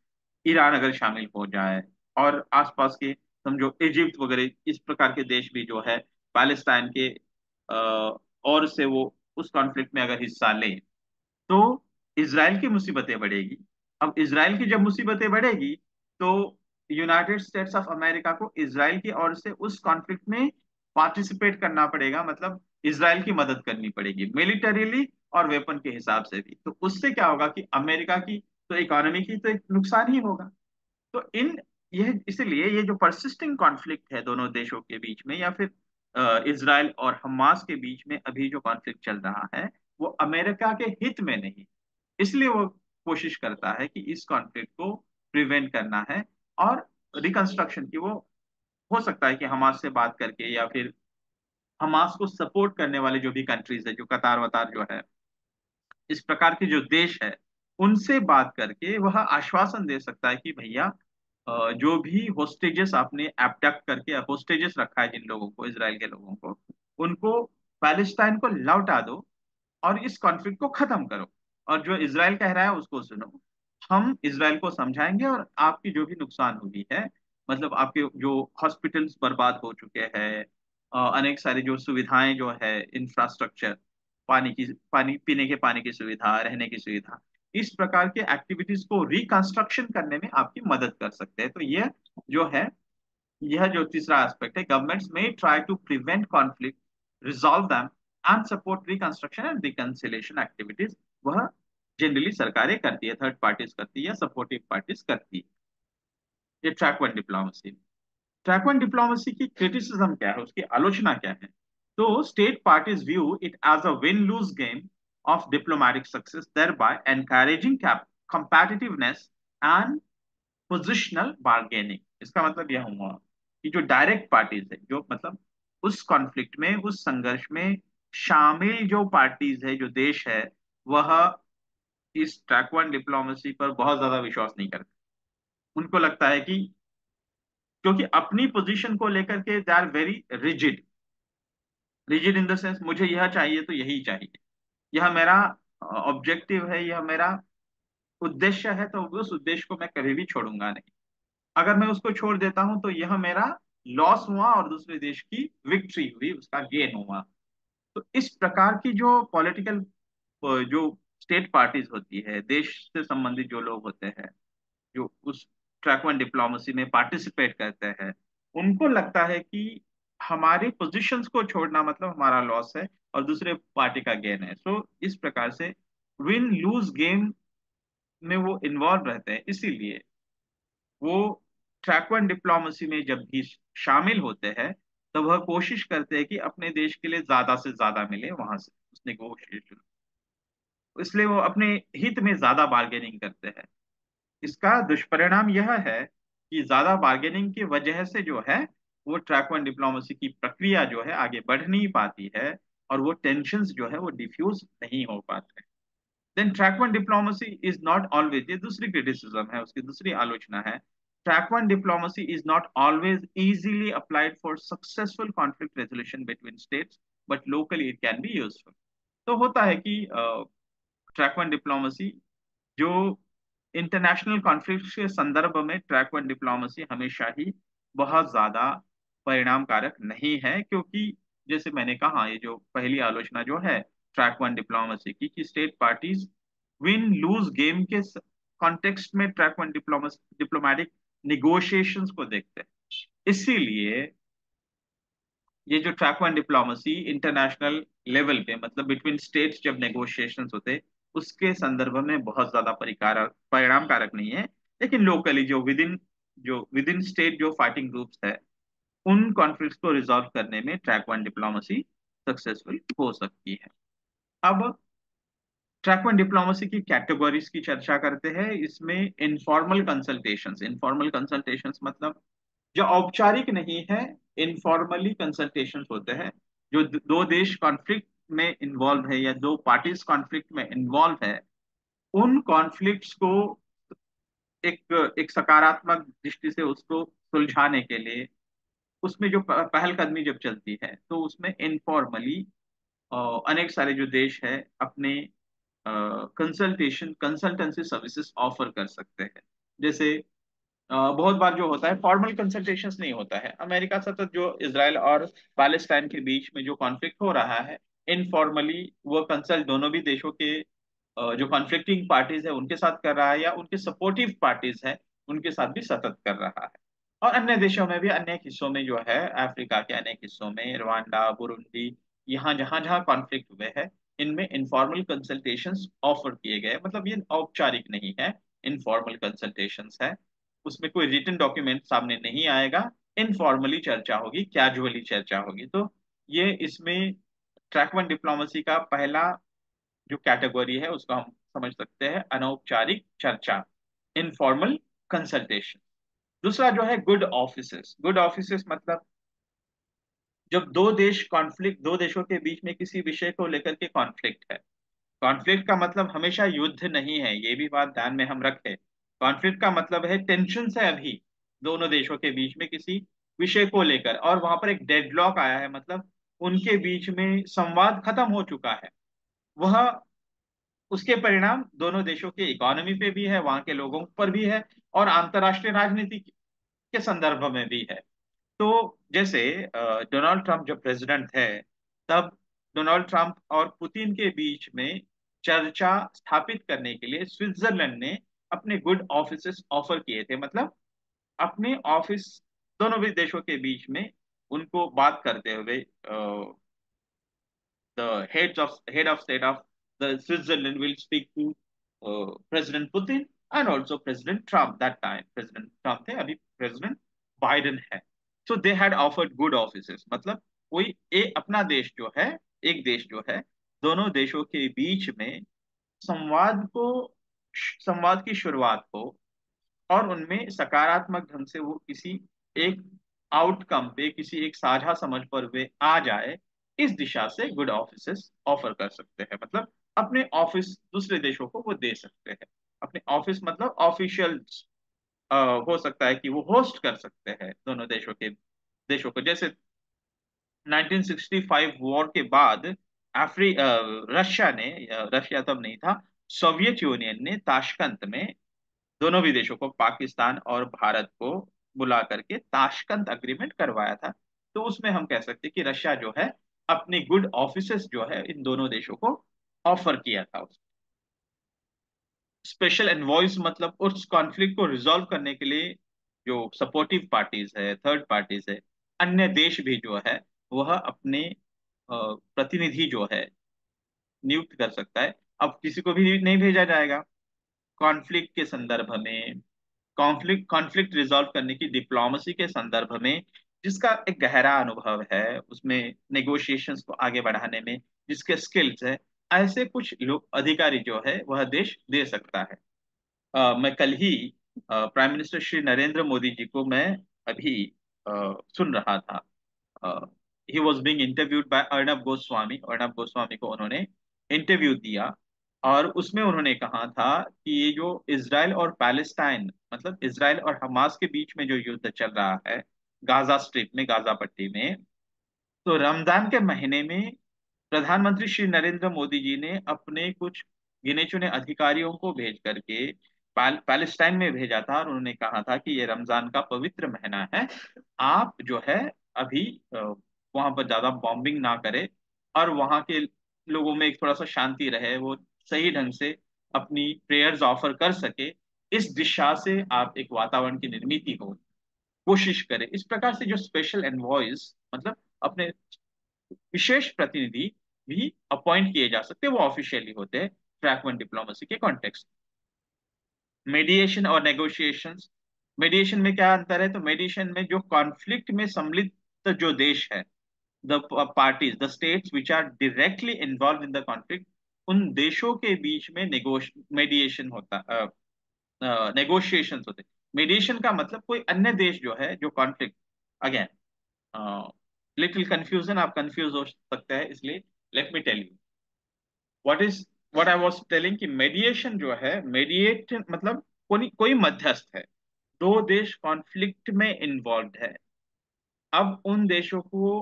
ईरान अगर शामिल हो जाए, और आसपास के समझो इजिप्ट वगैरह इस प्रकार के देश भी जो है पैलेस्टाइन के और से वो उस कॉन्फ्लिक्ट में अगर हिस्सा ले, तो इसराइल की मुसीबतें बढ़ेगी। अब इसराइल की जब मुसीबतें बढ़ेगी, तो यूनाइटेड स्टेट्स ऑफ अमेरिका को इसराइल की ओर से उस कॉन्फ्लिक्ट में पार्टिसिपेट करना पड़ेगा, मतलब इसराइल की मदद करनी पड़ेगी मिलिटरीली और वेपन के हिसाब से भी। तो उससे क्या होगा कि अमेरिका की तो इकोनॉमी की तो एक नुकसान ही होगा। तो इन यह इसलिए ये जो परसिस्टिंग कॉन्फ्लिक्ट है दोनों देशों के बीच में, या फिर इसराइल और हमास के बीच में अभी जो कॉन्फ्लिक्ट चल रहा है, वो अमेरिका के हित में नहीं, इसलिए वो कोशिश करता है कि इस कॉन्फ्लिक्ट को प्रिवेंट करना है। और रिकंस्ट्रक्शन की वो हो सकता है कि हमास से बात करके, या फिर हमास को सपोर्ट करने वाले जो भी कंट्रीज है, जो कतार वतार जो है, इस प्रकार के जो देश है, उनसे बात करके वह आश्वासन दे सकता है कि भैया जो भी होस्टेजेस आपने एब्डक्ट करके होस्टेजेस रखा है जिन लोगों को, इसराइल के लोगों को, उनको पैलेस्टाइन को लौटा दो और इस कॉन्फ्लिक्ट को खत्म करो। और जो इसराइल कह रहा है उसको सुनो, हम इसराइल को समझाएंगे और आपकी जो भी नुकसान हुई है, मतलब आपके जो हॉस्पिटल्स बर्बाद हो चुके हैं, अनेक सारी जो सुविधाएं जो है, इंफ्रास्ट्रक्चर, पानी पीने के पानी की सुविधा, रहने की सुविधा, इस प्रकार के एक्टिविटीज को रिकंस्ट्रक्शन करने में आपकी मदद कर सकते हैं। तो जो है यह जो तीसरा एस्पेक्ट है, गवर्नमेंट्स में try to prevent conflict, resolve them and support reconstruction and reconciliation activities, वह जनरली सरकारें करती है, थर्ड पार्टीज करती है, या सपोर्टिव पार्टीज करती है। ये track one diplomacy. Track one diplomacy की क्रिटिसिज्म क्या है, उसकी आलोचना क्या है? तो state parties view it as a win lose game of diplomatic success, thereby encouraging competitiveness and positional bargaining. इसका मतलब यह हुआ कि जो डायरेक्ट पार्टीज है, जो मतलब उस कॉन्फ्लिक्ट में, उस संघर्ष में शामिल जो पार्टीज है, जो देश है, वह इस ट्रैक वन डिप्लोमेसी पर बहुत ज्यादा विश्वास नहीं करते। उनको लगता है कि क्योंकि अपनी पोजीशन को लेकर के they are very rigid, rigid in the sense मुझे यह चाहिए तो यही चाहिए, यह मेरा ऑब्जेक्टिव है, यह मेरा उद्देश्य है, तो उस उद्देश्य को मैं कभी भी छोड़ूंगा नहीं। अगर मैं उसको छोड़ देता हूं तो यह मेरा लॉस हुआ और दूसरे देश की विक्ट्री हुई, उसका गेन हुआ। तो इस प्रकार की जो पॉलिटिकल जो स्टेट पार्टीज होती है, देश से संबंधित जो लोग होते हैं, जो उस ट्रैक वन डिप्लोमेसी में पार्टिसिपेट करते हैं, उनको लगता है कि हमारी पोजीशंस को छोड़ना मतलब हमारा लॉस है और दूसरे पार्टी का गेन है। सो इस प्रकार से विन लूज गेम में वो इन्वॉल्व रहते हैं। इसीलिए वो ट्रैक वन डिप्लोमेसी में जब भी शामिल होते हैं, तो वह कोशिश करते हैं कि अपने देश के लिए ज्यादा से ज्यादा मिले वहां से उस नेगोशिएशन, इसलिए वो अपने हित में ज्यादा बार्गेनिंग करते हैं। इसका दुष्परिणाम यह है कि ज्यादा बार्गेनिंग की वजह से जो है वो ट्रैक वन डिप्लोमेसी की प्रक्रिया जो है आगे बढ़ नहीं पाती है, और वो टेंशन्स जो है वो डिफ्यूज नहीं हो पाते। Then track one diplomacy is not always, ये दूसरी क्रिटिसिज्म है, उसकी दूसरी आलोचना है, track one diplomacy is not always easily applied for successful conflict resolution between states, but locally it can be useful. तो होता है कि ट्रैक वन डिप्लोमेसी जो इंटरनेशनल कॉन्फ्लिक्ट के संदर्भ में ट्रैक वन डिप्लोमेसी हमेशा ही बहुत ज्यादा परिणामकारक नहीं है, क्योंकि जैसे मैंने कहा ये जो पहली आलोचना जो है ट्रैक वन डिप्लोमेसी की कि state parties win lose game के कॉन्टेक्स्ट में ट्रैक वन डिप्लोमेटिक निगोशिएशंस को देखते हैं। इसीलिए ये जो track one diplomacy international level पे मतलब बिटवीन स्टेट्स जब नेगोशिएशंस होते उसके संदर्भ में बहुत ज्यादा परिकारक परिणामकारक नहीं है, लेकिन लोकली जो विद इन स्टेट जो फाइटिंग ग्रुप्स है उन कॉन्फ्लिक्ट्स को रिजॉल्व करने में ट्रैक वन डिप्लोमेसी सक्सेसफुल हो सकती है। अब ट्रैक वन डिप्लोमेसी की कैटेगरीज की चर्चा करते हैं। इसमें इनफॉर्मल कंसल्टेशंस मतलब जो औपचारिक नहीं है, इनफॉर्मली कंसल्टेशंस होते हैं। जो दो देश कॉन्फ्लिक्ट में इन्वॉल्व है या दो पार्टीज कॉन्फ्लिक्ट में इन्वॉल्व है, उन कॉन्फ्लिक्ट्स को एक एक सकारात्मक दृष्टि से उसको सुलझाने के लिए उसमें जो पहलकदमी जब चलती है तो उसमें इनफॉर्मली अनेक सारे जो देश है अपने कंसल्टेंसी सर्विसेज ऑफर कर सकते हैं। जैसे बहुत बार जो होता है फॉर्मल कंसल्टेशंस नहीं होता है, अमेरिका सतत जो इसराइल और पैलेस्टाइन के बीच में जो कॉन्फ्लिक्ट हो रहा है इनफॉर्मली वो कंसल्ट दोनों भी देशों के जो कॉन्फ्लिक्टिंग पार्टीज है उनके साथ कर रहा है या उनके सपोर्टिव पार्टीज है उनके साथ भी सतत कर रहा है। और अन्य देशों में भी अनेक हिस्सों में जो है अफ्रीका के अनेक हिस्सों में रवांडा बुरुंडी यहाँ जहां जहां कॉन्फ्लिक्ट हुए हैं इनमें इनफॉर्मल कंसल्टेशंस ऑफर किए गए, मतलब ये औपचारिक नहीं है, इनफॉर्मल कंसल्टेशंस है। उसमें कोई रिटन डॉक्यूमेंट सामने नहीं आएगा, इनफॉर्मली चर्चा होगी, कैजुअली चर्चा होगी। तो ये इसमें ट्रैक वन डिप्लोमेसी का पहला जो कैटेगरी है उसको हम समझ सकते हैं अनौपचारिक चर्चा, इनफॉर्मल कंसल्टेशन। दूसरा जो है गुड ऑफिसेस मतलब जब दो देशों के बीच में किसी विषय को लेकर के कॉन्फ्लिक्ट है। कॉन्फ्लिक्ट का मतलब हमेशा युद्ध नहीं है, ये भी बात ध्यान में हम रखें। कॉन्फ्लिक्ट का मतलब है टेंशन है अभी दोनों देशों के बीच में किसी विषय को लेकर और वहां पर एक डेडलॉक आया है, मतलब उनके बीच में संवाद खत्म हो चुका है। वह उसके परिणाम दोनों देशों के इकोनॉमी पे भी है, वहां के लोगों पर भी है और अंतर्राष्ट्रीय राजनीति के संदर्भ में भी है। तो जैसे डोनाल्ड ट्रंप जब प्रेसिडेंट थे तब डोनाल्ड ट्रंप और पुतिन के बीच में चर्चा स्थापित करने के लिए स्विट्जरलैंड ने अपने गुड ऑफिसेस ऑफर किए थे, मतलब अपने ऑफिस दोनों भी देशों के बीच में उनको बात करते हुए the head of state of the Switzerland will speak to President Putin and also President Trump. That time President Trump थे, अभी President Biden है। So they had offered good offices, मतलब कोई अपना देश जो है एक देश जो है दोनों देशों के बीच में संवाद को संवाद की शुरुआत हो और उनमें सकारात्मक ढंग से वो किसी एक आउटकम पे किसी एक साझा समझ पर वे आ जाए, इस दिशा से गुड ऑफिसेस ऑफर कर सकते हैं। मतलब अपने ऑफिस दूसरे देशों को वो दे सकते हैं। अपने ऑफिस मतलब ऑफिशियल हो सकता है कि वो होस्ट कर सकते हैं दोनों देशों को। जैसे 1965 वॉर के बाद रशिया तब नहीं था, सोवियत यूनियन ने ताशकंद में दोनों भी देशों को पाकिस्तान और भारत को बुला करके ताशकंद अग्रीमेंट करवाया था। तो उसमें हम कह सकते हैं कि रशिया जो है अपनी गुड ऑफिसेस जो है इन दोनों देशों को ऑफर किया था। स्पेशल एनवॉइस मतलब उस कॉन्फ्लिक्ट को रिजॉल्व करने के लिए जो सपोर्टिव पार्टीज है, थर्ड पार्टीज है, अन्य देश भी जो है वह अपने प्रतिनिधि जो है नियुक्त कर सकता है। अब किसी को भी नहीं भेजा जाएगा कॉन्फ्लिक्ट के संदर्भ में, कॉन्फ्लिक्ट रिजॉल्व करने की डिप्लोमेसी के संदर्भ में जिसका एक गहरा अनुभव है, उसमें नेगोशिएशंस को आगे बढ़ाने में जिसके स्किल्स है, ऐसे कुछ लोग अधिकारी जो है वह देश दे सकता है। मैं कल ही प्राइम मिनिस्टर श्री नरेंद्र मोदी जी को मैं अभी सुन रहा था। He was being interviewed bye Arnab Goswami. Arnab Goswami को उन्होंने इंटरव्यू दिया, और उसमें उन्होंने कहा था कि ये जो इसराइल और पैलेस्टाइन, मतलब इसराइल और हमास के बीच में जो युद्ध चल रहा है गाजा स्ट्रिप में, गाजा पट्टी में, तो रमजान के महीने में प्रधानमंत्री श्री नरेंद्र मोदी जी ने अपने कुछ गिने चुने अधिकारियों को भेज करके पैलेस्टाइन में भेजा था, और उन्होंने कहा था कि ये रमजान का पवित्र महीना है, आप जो है अभी वहां पर ज्यादा बॉम्बिंग ना करें, और वहां के लोगों में एक थोड़ा सा शांति रहे, वो सही ढंग से अपनी प्रेयर्स ऑफर कर सके, इस दिशा से आप एक वातावरण की निर्मित हो, कोशिश करें। इस प्रकार से जो स्पेशल एनवॉयज, मतलब अपने विशेष प्रतिनिधि भी अपॉइंट किए जा सकते हैं, वो ऑफिशियली होते हैं ट्रैक वन डिप्लोमेसी के कॉन्टेक्स्ट। मेडिएशन और नेगोशिएशंस, मेडिएशन में क्या अंतर है? तो मेडिएशन में जो कॉन्फ्लिक्ट में सम्मिलित जो देश है, the parties, the states which are directly involve in the conflict, उन देशों के बीच में मेडिएशन होता, नेगोशिएशंस होते हैं। मेडिएशन का मतलब कोई अन्य देश जो है, जो कॉन्फ्लिक्ट, अगेन लिटिल कंफ्यूजन, आप कंफ्यूज हो सकते हैं, इसलिए let me tell you what is what I was telling, कि मेडिएशन जो है, मेडिएट मतलब कोई मध्यस्थ है, दो देश कॉन्फ्लिक्ट में इन्वॉल्व है, अब उन देशों को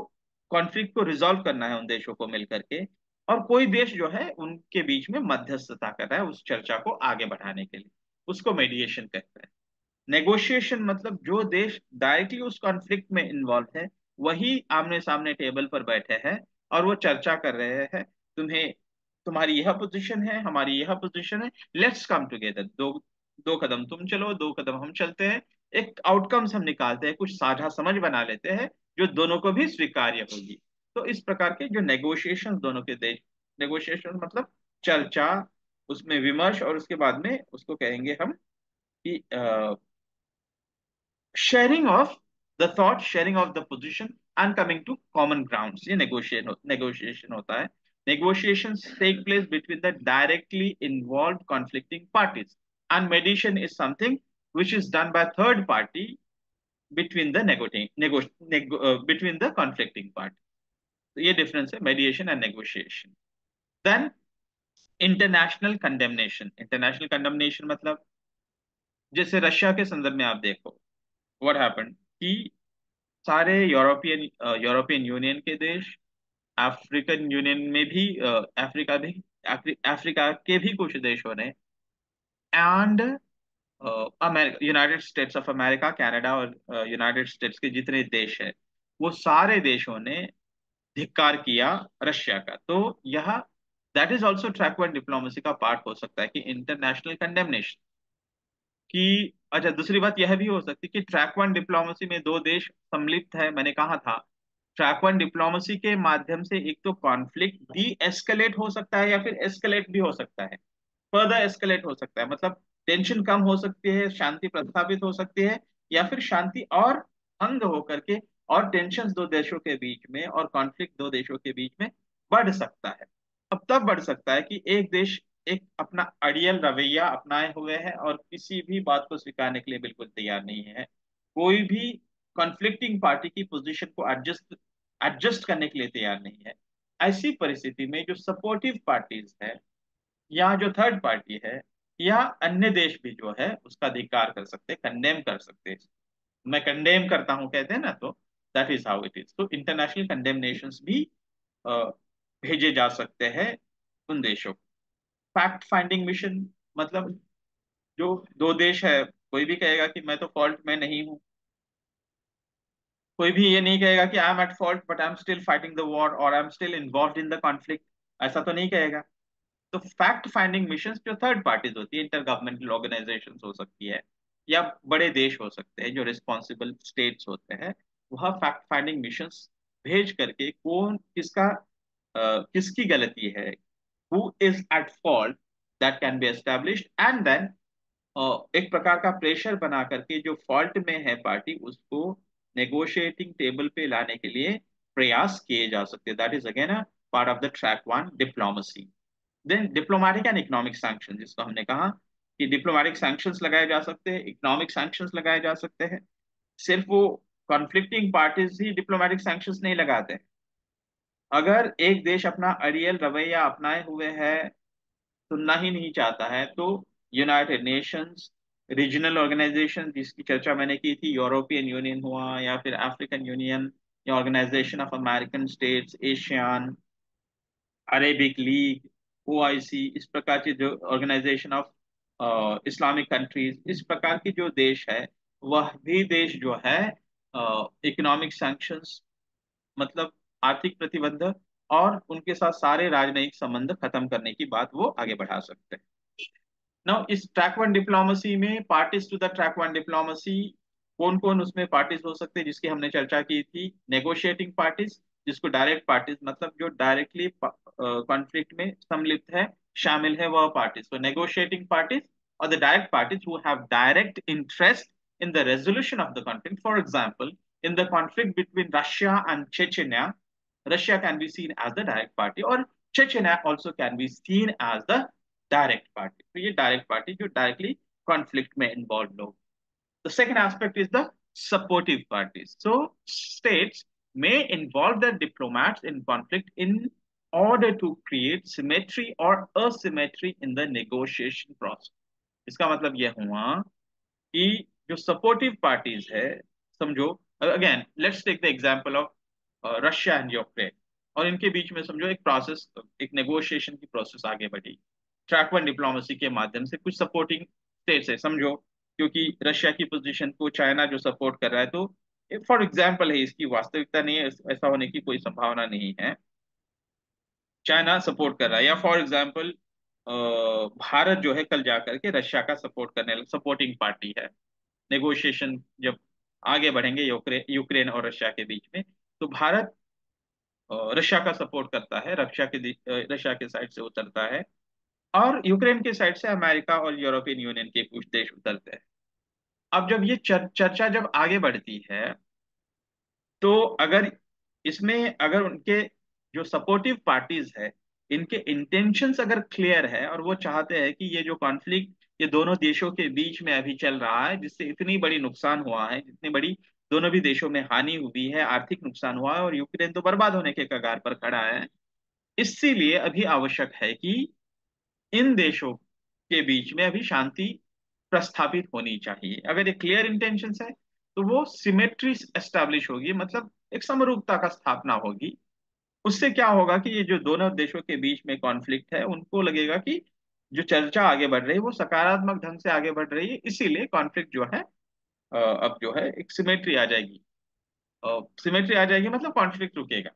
कॉन्फ्लिक्ट को रिजॉल्व करना है, उन देशों को मिलकर के, और कोई देश जो है उनके बीच में मध्यस्थता कर रहा है उस चर्चा को आगे बढ़ाने के लिए, उसको मेडिएशन कहते हैं। नेगोशिएशन मतलब जो देश डायरेक्टली उस कॉन्फ्लिक्ट में इन्वॉल्व है, वही आमने सामने टेबल पर बैठे हैं और वो चर्चा कर रहे हैं, तुम्हें, तुम्हारी यह पोजीशन है, हमारी यह पोजीशन है, लेट्स कम टुगेदर, दो दो कदम तुम चलो, दो कदम हम चलते हैं, एक आउटकम्स हम निकालते हैं, कुछ साझा समझ बना लेते हैं जो दोनों को भी स्वीकार्य होगी। तो इस प्रकार के जो नेगोशिएशन दोनों के देश, नेगोशिएशन मतलब चर्चा, उसमें विमर्श, और उसके बाद में उसको कहेंगे हम कि sharing of the thought, sharing of the position, and coming to common grounds, ये नेगोशिएशन होता है। Negotiations take place between the directly involved conflicting parties, and mediation is something which is done by third party between the between the conflicting party. तो ये difference है mediation and negotiation. Then international condemnation. International condemnation मतलब जैसे Russia के संदर्भ में आप देखो, what happened कि सारे यूरोपियन यूनियन के देश, अफ्रीकन यूनियन में भी, अफ्रीका भी, अफ्रीका के भी कुछ देशों ने, and America, United states of America, Canada, और यूनाइटेड स्टेट्स के जितने देश हैं, वो सारे देशों ने धिक्कार किया रशिया का। तो यह, that is also track one diplomacy का पार्ट हो सकता है, कि इंटरनेशनल कंडेमनेशन की। अच्छा, दूसरी बात यह भी हो सकती है कि ट्रैक वन डिप्लोमेसी में दो देश सम्मिलित है, मैंने कहा था ट्रैक वन डिप्लोमेसी के माध्यम से एक तो कॉन्फ्लिक्ट डी एस्केलेट हो सकता है, या फिर एस्केलेट भी हो सकता है, फर्दर एस्केलेट हो सकता है, मतलब टेंशन कम हो सकती है, शांति प्रस्थापित हो सकती है, या फिर शांति और भंग होकर के, और टेंशन दो देशों के बीच में, और कॉन्फ्लिक्ट दो देशों के बीच में बढ़ सकता है। अब तब बढ़ सकता है कि एक देश एक अपना अड़ियल रवैया अपनाए हुए है, और किसी भी बात को स्वीकारने के लिए बिल्कुल तैयार नहीं है, कोई भी कॉन्फ्लिक्टिंग पार्टी की पोजीशन को एडजस्ट एडजस्ट करने के लिए तैयार नहीं है। ऐसी परिस्थिति में जो सपोर्टिव पार्टीज है, या जो थर्ड पार्टी है, या अन्य देश भी जो है उसका धिक्कार कर सकते हैं, कंडेम कर सकते हैं। मैं कंडेम करता हूं कहते हैं ना, तो that is how it is. तो इंटरनेशनल कंडेमनेशंस भी अ, भेजे जा सकते हैं उन देशों को। फैक्ट फाइंडिंग मिशन मतलब जो दो देश है, कोई भी कहेगा कि मैं तो फॉल्ट में नहीं हूँ, कोई भी ये नहीं कहेगा कि I am at fault but I am still fighting the war, और I am still involve in the conflict, ऐसा तो नहीं कहेगा। तो फैक्ट फाइंडिंग मिशंस जो थर्ड पार्टीज होती है, इंटर गवर्नमेंटल ऑर्गेनाइजेशंस हो सकती है, या बड़े देश हो सकते हैं जो रिस्पॉन्सिबल स्टेट्स होते हैं, वह फैक्ट फाइंडिंग मिशंस भेज करके कौन किसका, किसकी गलती है, who is at fault, that can be established, and then एक प्रकार का प्रेशर बना करके जो फॉल्ट में है पार्टी, उसको नेगोशिएटिंग टेबल पे लाने के लिए प्रयास किए जा सकते हैं। That is again a part of the track one diplomacy. Then diplomatic and economic sanction, जिसको हमने कहा कि डिप्लोमेटिक सैंक्शंस लगाए जा सकते हैं, इकोनॉमिक सैंक्शंस लगाए जा सकते हैं। सिर्फ वो कॉन्फ्लिक्टिंग पार्टीज ही डिप्लोमेटिक सैंक्शंस नहीं लगाते। अगर एक देश अपना अड़ियल रवैया अपनाए हुए है, सुनना ही नहीं चाहता है, तो यूनाइटेड नेशंस, रीजनल ऑर्गेनाइजेशन जिसकी चर्चा मैंने की थी, यूरोपियन यूनियन हुआ या फिर अफ्रीकन यूनियन या organization of American states, ASEAN, Arabic league, OIC, इस प्रकार के जो ऑर्गेनाइजेशन ऑफ इस्लामिक कंट्रीज, इस प्रकार की जो देश है, वह भी देश जो है इकोनॉमिक सैंक्शंस मतलब आर्थिक प्रतिबंध और उनके साथ सारे राजनयिक संबंध खत्म करने की बात वो आगे बढ़ा सकते हैं। नाउ इस ट्रैक वन डिप्लोमेसी में parties to the track one diplomacy कौन कौन उसमें पार्टीज हो सकते हैं, जिसकी हमने चर्चा की थी। नेगोशिएटिंग पार्टीज, जिसको डायरेक्ट पार्टीज मतलब जो डायरेक्टली कॉन्फ्लिक्ट में सम्मिलित है, शामिल है, वह पार्टीज। तो नेगोशिएटिंग पार्टीज और the direct parties who have direct interest in the resolution of the conflict. For example, in the conflict between Russia and Chechnya, Russia can be seen as the direct party, or Chechnya also can be seen as the direct party. तो ये direct party जो directly conflict में involved लोग। The second aspect is the supportive parties. So states may involve their diplomats in conflict in order to create symmetry or asymmetry in the negotiation process. इसका मतलब यह हुआ कि जो supportive parties है, समझो, again let's take the example of Russia and Ukraine, और इनके बीच में समझो एक प्रोसेस, एक नेगोशिएशन की प्रोसेस आगे बढ़ी ट्रैक वन डिप्लोमेसी के माध्यम से। कुछ सपोर्टिंग स्टेट्स है समझो, क्योंकि रशिया की पोजीशन को चाइना जो सपोर्ट कर रहा है, तो फॉर एग्जाम्पल है, इसकी वास्तविकता नहीं है, ऐसा होने की कोई संभावना नहीं है, चाइना सपोर्ट कर रहा है। या फॉर एग्जाम्पल भारत जो है कल जाकर के रशिया का सपोर्ट करने सपोर्टिंग पार्टी है। नेगोशिएशन जब आगे बढ़ेंगे यूक्रेन और रशिया के बीच में, तो भारत रशिया का सपोर्ट करता है, रशिया के साइड से उतरता है, और यूक्रेन के साइड से अमेरिका और यूरोपियन यूनियन के कुछ देश उतरते हैं। अब जब ये चर्चा जब आगे बढ़ती है, तो अगर इसमें अगर उनके जो सपोर्टिव पार्टीज है, इनके इंटेंशंस अगर क्लियर है और वो चाहते हैं कि ये जो कॉन्फ्लिक्ट ये दोनों देशों के बीच में अभी चल रहा है, जिससे इतनी बड़ी नुकसान हुआ है, जितनी बड़ी दोनों भी देशों में हानि हुई है, आर्थिक नुकसान हुआ है, और यूक्रेन तो बर्बाद होने के कगार पर खड़ा है, इसीलिए अभी आवश्यक है कि इन देशों के बीच में अभी शांति प्रस्थापित होनी चाहिए। अगर ये क्लियर इंटेंशंस है, तो वो सिमेट्री एस्टैब्लिश होगी, मतलब एक समरूपता का स्थापना होगी। उससे क्या होगा कि ये जो दोनों देशों के बीच में कॉन्फ्लिक्ट है, उनको लगेगा कि जो चर्चा आगे बढ़ रही है वो सकारात्मक ढंग से आगे बढ़ रही है, इसीलिए कॉन्फ्लिक्ट जो है अब जो है एक सिमेट्री आ जाएगी। सिमेट्री आ जाएगी मतलब कॉन्फ्लिक्ट रुकेगा।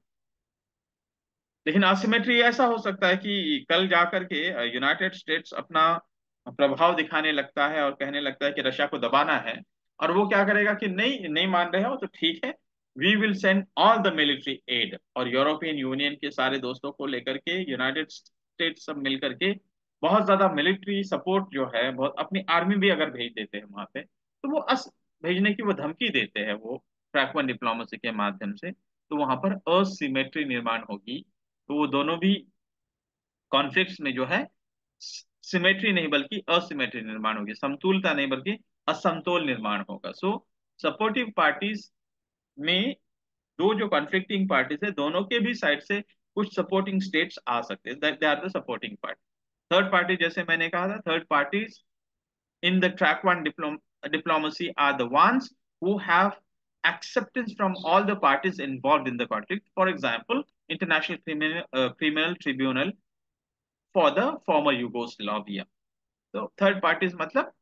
लेकिन असिमेट्री ऐसा हो सकता है कि कल जाकर के यूनाइटेड स्टेट्स अपना प्रभाव दिखाने लगता है और कहने लगता है कि रशिया को दबाना है, और वो क्या करेगा कि नहीं नहीं मान रहे हो तो ठीक है, we will send all the military aid, और यूरोपियन यूनियन के सारे दोस्तों को लेकर के यूनाइटेड स्टेट्स सब मिलकर के बहुत ज्यादा मिलिट्री सपोर्ट जो है, बहुत अपनी आर्मी भी अगर भेज देते हैं वहां पे, तो वो भेजने की वो धमकी देते हैं वो ट्रैक वन डिप्लोमेसी के माध्यम से, तो वहां पर असिमेट्री निर्माण होगी। तो वो दोनों भी कॉन्फ्लिक्ट्स में जो है सिमेट्री नहीं बल्कि असिमेट्री निर्माण होगी, समतुलता नहीं बल्कि असमतोल निर्माण होगा। सो सपोर्टिव पार्टीज में दो जो कॉन्फ्लिक्टिंग पार्टीज है, दोनों के भी साइड से कुछ सपोर्टिंग स्टेट्स आ सकते हैं, they are the supporting party. Third party, जैसे मैंने कहा था, third parties in the track one diplomacy are the ones who have acceptance from all the parties involved in the conflict. For example, International Criminal Tribunal for the former Yugoslavia. तो third parties मतलब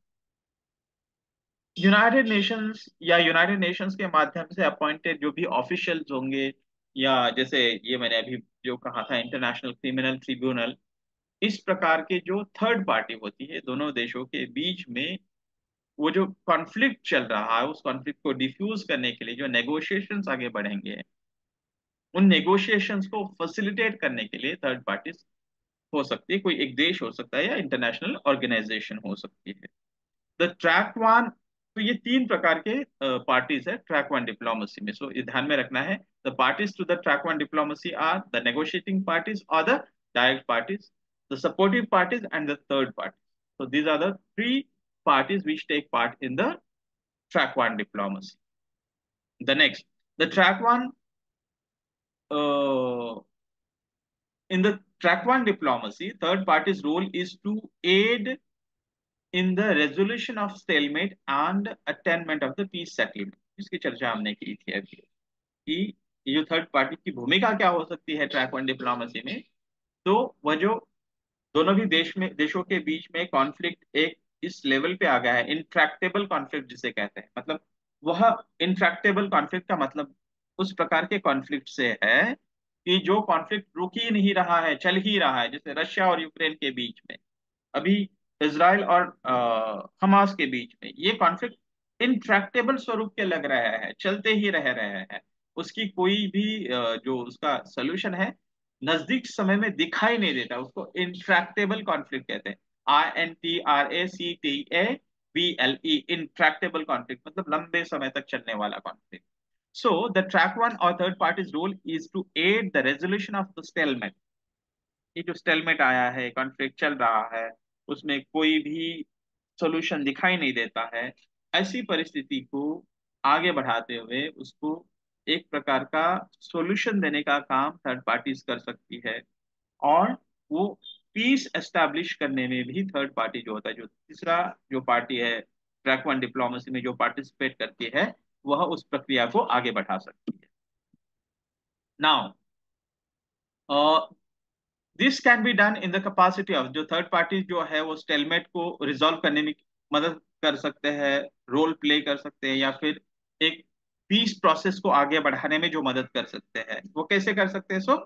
United Nations या United Nations के माध्यम से appointed जो भी officials होंगे, या जैसे ये मैंने अभी जो कहा था इंटरनेशनल क्रिमिनल ट्रिब्यूनल, इस प्रकार के जो थर्ड पार्टी होती है दोनों देशों के बीच में, वो जो कॉन्फ्लिक्ट चल रहा है उस कॉन्फ्लिक्ट को डिफ्यूज करने के लिए जो नेगोशिएशंस आगे बढ़ेंगे, उन नेगोशिएशंस को फैसिलिटेट करने के लिए थर्ड पार्टीज हो सकती है, कोई एक देश हो सकता है या इंटरनेशनल ऑर्गेनाइजेशन हो सकती है। द ट्रैक वन, तो ये तीन प्रकार के पार्टीज है ट्रैक वन डिप्लोमेसी में, सो ये ध्यान में रखना है। The parties to the track one diplomacy are the negotiating parties और the direct parties, the supportive parties and the third party. So these are the three parties which take part in the track one diplomacy. The next, the track one, uh, in the track one diplomacy, third party's role is to aid in the resolution of stalemate and attainment of the peace settlement. इसकी चर्चा हमने की थी अभी कि ये जो third party की भूमिका क्या हो सकती है ट्रैक वन डिप्लोमेसी में। तो वह जो दोनों भी देशों के बीच में कॉन्फ्लिक्ट एक इस लेवल पे आ गया है, इंट्रैक्टेबल कॉन्फ्लिक्ट जिसे कहते हैं, मतलब वह इंट्रैक्टेबल कॉन्फ्लिक्ट का मतलब उस प्रकार के कॉन्फ्लिक्ट से है कि जो कॉन्फ्लिक्ट रुक ही नहीं रहा है, चल ही रहा है, जैसे रशिया और यूक्रेन के बीच में अभी, इसराइल और हमास के बीच में ये कॉन्फ्लिक्ट इंट्रैक्टेबल स्वरूप के लग रहा है, चलते ही रह रहे हैं, उसकी कोई भी जो उसका सोल्यूशन है नजदीक समय में दिखाई नहीं देता, उसको इंट्रैक्टेबल कॉन्फ्लिक्ट कहते हैं। INTRACTABLE, इंट्रैक्टेबल कॉन्फ्लिक्ट मतलब लंबे समय तक चलने वाला conflict. So the track one और third parties role is to aid the resolution of the stalemate. ये जो स्टेलमेट आया है, कॉन्फ्लिक्ट चल रहा है, उसमें कोई भी सॉल्यूशन दिखाई नहीं देता है, ऐसी परिस्थिति को आगे बढ़ाते हुए उसको एक प्रकार का सॉल्यूशन देने का काम थर्ड पार्टीज कर सकती है। और वो पीस एस्टैब्लिश करने में भी थर्ड पार्टी जो होता है, जो तीसरा जो पार्टी है ट्रैक वन डिप्लोमेसी में जो पार्टिसिपेट करती है, वह उस प्रक्रिया को आगे बढ़ा सकती है। Now this can be done in the capacity of, जो थर्ड पार्टी जो है वो स्टेलमेट को रिजॉल्व करने में मदद कर सकते हैं, रोल प्ले कर सकते हैं, या फिर एक पीस प्रोसेस को आगे बढ़ाने में जो मदद कर सकते हैं, वो कैसे कर सकते हैं? So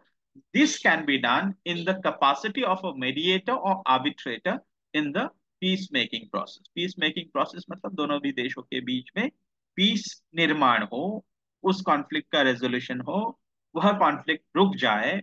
this can be done in the capacity of a mediator और arbitrator in the peace making process. Peace making process मतलब दोनों भी देशों के बीच में पीस निर्माण हो, उस कॉन्फ्लिक्ट का रेजोल्यूशन हो, वह कॉन्फ्लिक्ट रुक जाए,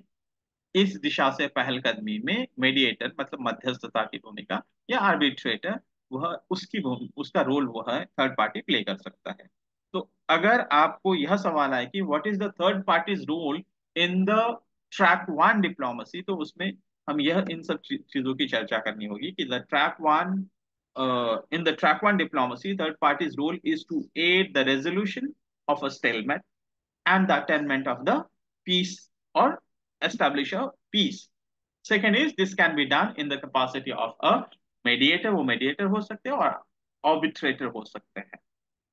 इस दिशा से पहलकदमी में मेडिएटर मतलब मध्यस्थता की भूमिका, या आर्बिट्रेटर, वह उसका रोल वह थर्ड पार्टी प्ले कर सकता है। तो अगर आपको यह सवाल आए कि what is the third parties role in the track one diplomacy, तो उसमें हम यह इन सब चीजों की चर्चा करनी होगी कि the track one in the track one diplomacy, third party's role is to aid the resolution of a stalemate and the attainment of the peace or establish a peace. Second is this can be done in the capacity of a mediator, वो mediator हो सकते हैं और arbitrator हो सकते हैं,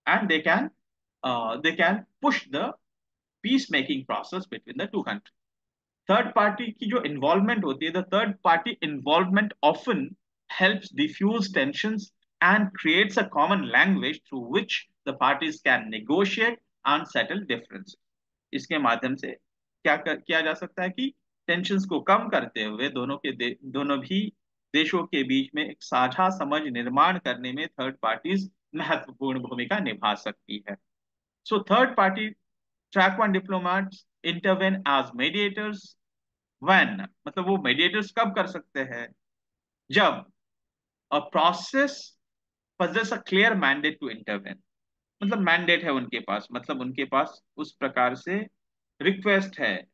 and they can push the peacemaking process between the two countries. Third party की जो इन्वॉल्वमेंट होती है, the third party involvement often helps diffuse tensions and creates a common language through which the parties can negotiate and settle differences. इसके माध्यम से किया जा सकता है कि टेंशंस को कम करते हुए दोनों भी देशों के बीच में एक साझा समझ निर्माण करने में थर्ड पार्टीज महत्वपूर्ण भूमिका निभा सकती है। So third party track one diplomats intervene as mediators when, मतलब वो मेडिएटर्स कब कर सकते हैं? जब a process possess a clear mandate to intervene, मतलब मैंडेट है उनके पास, मतलब उनके पास उस प्रकार से रिक्वेस्ट है।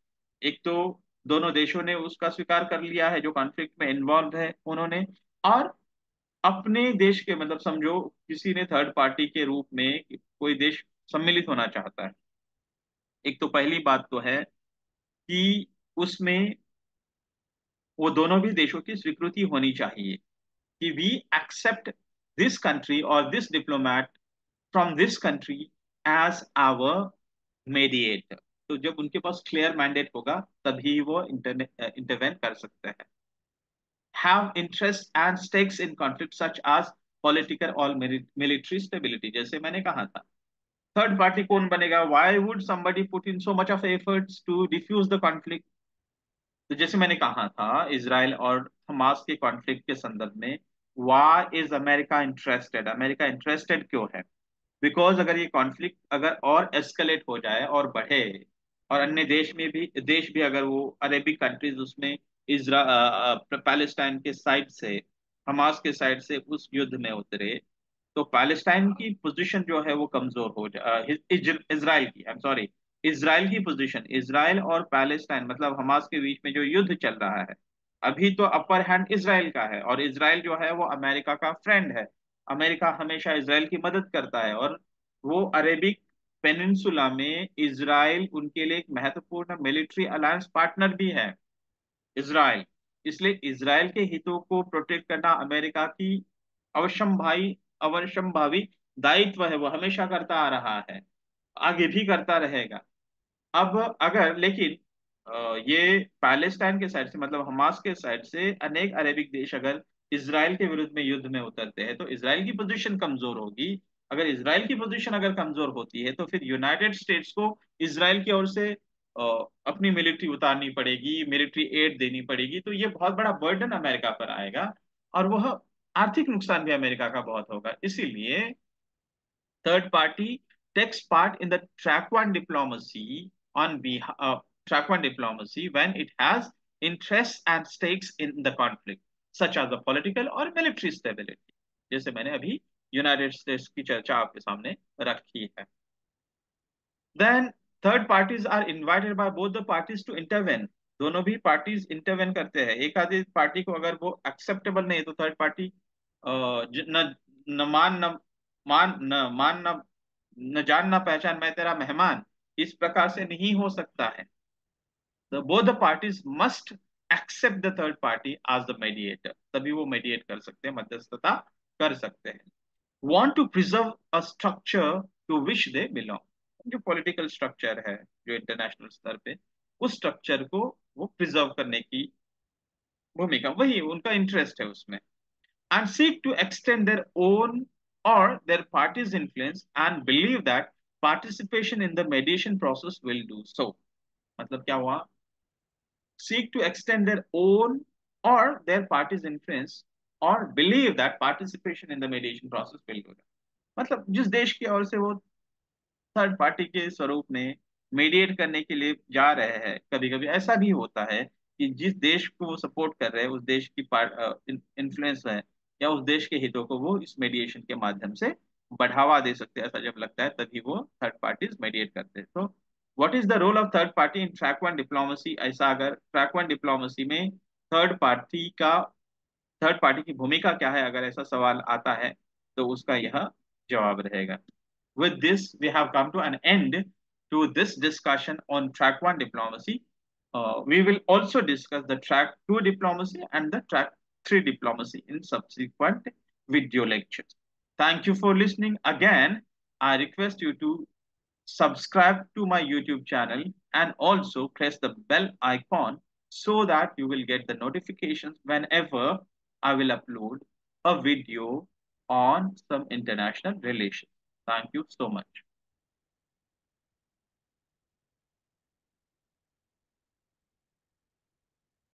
एक तो दोनों देशों ने उसका स्वीकार कर लिया है जो कॉन्फ्लिक्ट में इन्वॉल्व है उन्होंने, और अपने देश के मतलब समझो किसी ने थर्ड पार्टी के रूप में कोई देश सम्मिलित होना चाहता है, एक तो पहली बात तो है कि उसमें वो दोनों भी देशों की स्वीकृति होनी चाहिए कि वी एक्सेप्ट दिस कंट्री और this diplomat from this country as our mediator. तो जब उनके पास क्लियर मैंडेट होगा तभी वो इंटरवेन कर सकते हैं। Have interest and stakes in conflict such as political और मिलिट्री स्टेबिलिटी, जैसे मैंने कहा था थर्ड पार्टी कौन बनेगा? Why would somebody put in so much of efforts to diffuse the conflict? तो जैसे मैंने कहा था इसराइल और हमास के कॉन्फ्लिक्ट के संदर्भ में, why is America interested? America interested क्यों है? बिकॉज अगर ये कॉन्फ्लिक्ट अगर और एस्केलेट हो जाए और बढ़े, और अन्य देश भी अगर वो अरेबिक कंट्रीज उसमें इसरा पैलेस्टाइन के साइड से, हमास के साइड से उस युद्ध में उतरे, तो पैलेस्टाइन की पोजीशन जो है वो कमजोर हो जाए, इसराइल की, आई एम सॉरी, इसराइल की पोजीशन, इसराइल और पैलेस्टाइन मतलब हमास के बीच में जो युद्ध चल रहा है, अभी तो अपर हैंड इसराइल का है, और इसराइल जो है वो अमेरिका का फ्रेंड है। अमेरिका हमेशा इसराइल की मदद करता है, और वो अरेबिक पेनिनसुला में इसराइल उनके लिए एक महत्वपूर्ण मिलिट्री अलायंस पार्टनर भी है, इसराइल। इसलिए इसराइल के हितों को प्रोटेक्ट करना अमेरिका की अवश्यम भावी दायित्व है, वो हमेशा करता आ रहा है, आगे भी करता रहेगा। अब अगर लेकिन ये पैलेस्टाइन के साइड से, मतलब हमास के साइड से अनेक अरेबिक देश अगर इसराइल के विरुद्ध में युद्ध में उतरते हैं, तो इसराइल की पोजीशन कमजोर होगी। अगर इसराइल की पोजीशन अगर कमजोर होती है, तो फिर यूनाइटेड स्टेट्स को इसराइल की ओर से अपनी मिलिट्री उतारनी पड़ेगी, मिलिट्री एड देनी पड़ेगी, तो ये बहुत बड़ा बर्डन अमेरिका पर आएगा, और वह आर्थिक नुकसान भी अमेरिका का बहुत होगा। इसीलिए third party takes part in the track one diplomacy on behalf track one diplomacy when it has interests and stakes in the conflict, such as the political or military stability। जैसे मैंने अभी United states की चर्चा आपके सामने रखी है। Then third parties are invited by both the parties to intervene। दोनों भी पार्टीज इंटरवेन करते हैं। एक आधी पार्टी को अगर वो एक्सेप्टेबल नहीं है, तो थर्ड पार्टी न न मान न मान न मान न न जान न पहचान, मैं तेरा मेहमान, इस प्रकार से नहीं हो सकता है। तो both the parties must accept the third party as the mediator, तभी वो मीडिएट कर सकते हैं, मध्यस्थता कर सकते हैं। want to preserve a structure to which they belong। जो पॉलिटिकल स्ट्रक्चर है जो इंटरनेशनल स्तर पे, उस स्ट्रक्चर को वो प्रिजर्व करने की भूमिका, वही उनका इंटरेस्ट है उसमें। and seek to extend their own or their party's influence and believe that participation in the mediation process will do so। मतलब क्या हुआ, seek to extend their own or their party's influence or believe that participation in the mediation process will do that। मतलब जिस देश की ओर से वो third party के स्वरूप में मीडिएट करने के लिए जा रहे हैं, कभी कभी ऐसा भी होता है कि जिस देश को वो सपोर्ट कर रहे हैं, उस देश की इन्फ्लुएंस है या उस देश के हितों को वो इस मेडिएशन के माध्यम से बढ़ावा दे सकते हैं, ऐसा जब लगता है तभी वो थर्ड पार्टीज मेडिएट करते हैं। तो what is the role of third party in track one diplomacy, ऐसा अगर ट्रैक वन डिप्लोमेसी में थर्ड पार्टी का थर्ड पार्टी की भूमिका क्या है, अगर ऐसा सवाल आता है, तो उसका यह जवाब रहेगा। With this, we have come to an end to this discussion on track one diplomacy। We will also discuss the track two diplomacy and the track three diplomacy in subsequent video lectures। Thank you for listening. Again, I request you to subscribe to my YouTube channel and also press the bell icon so that you will get the notifications whenever I will upload a video on some international relations। Thank you so much.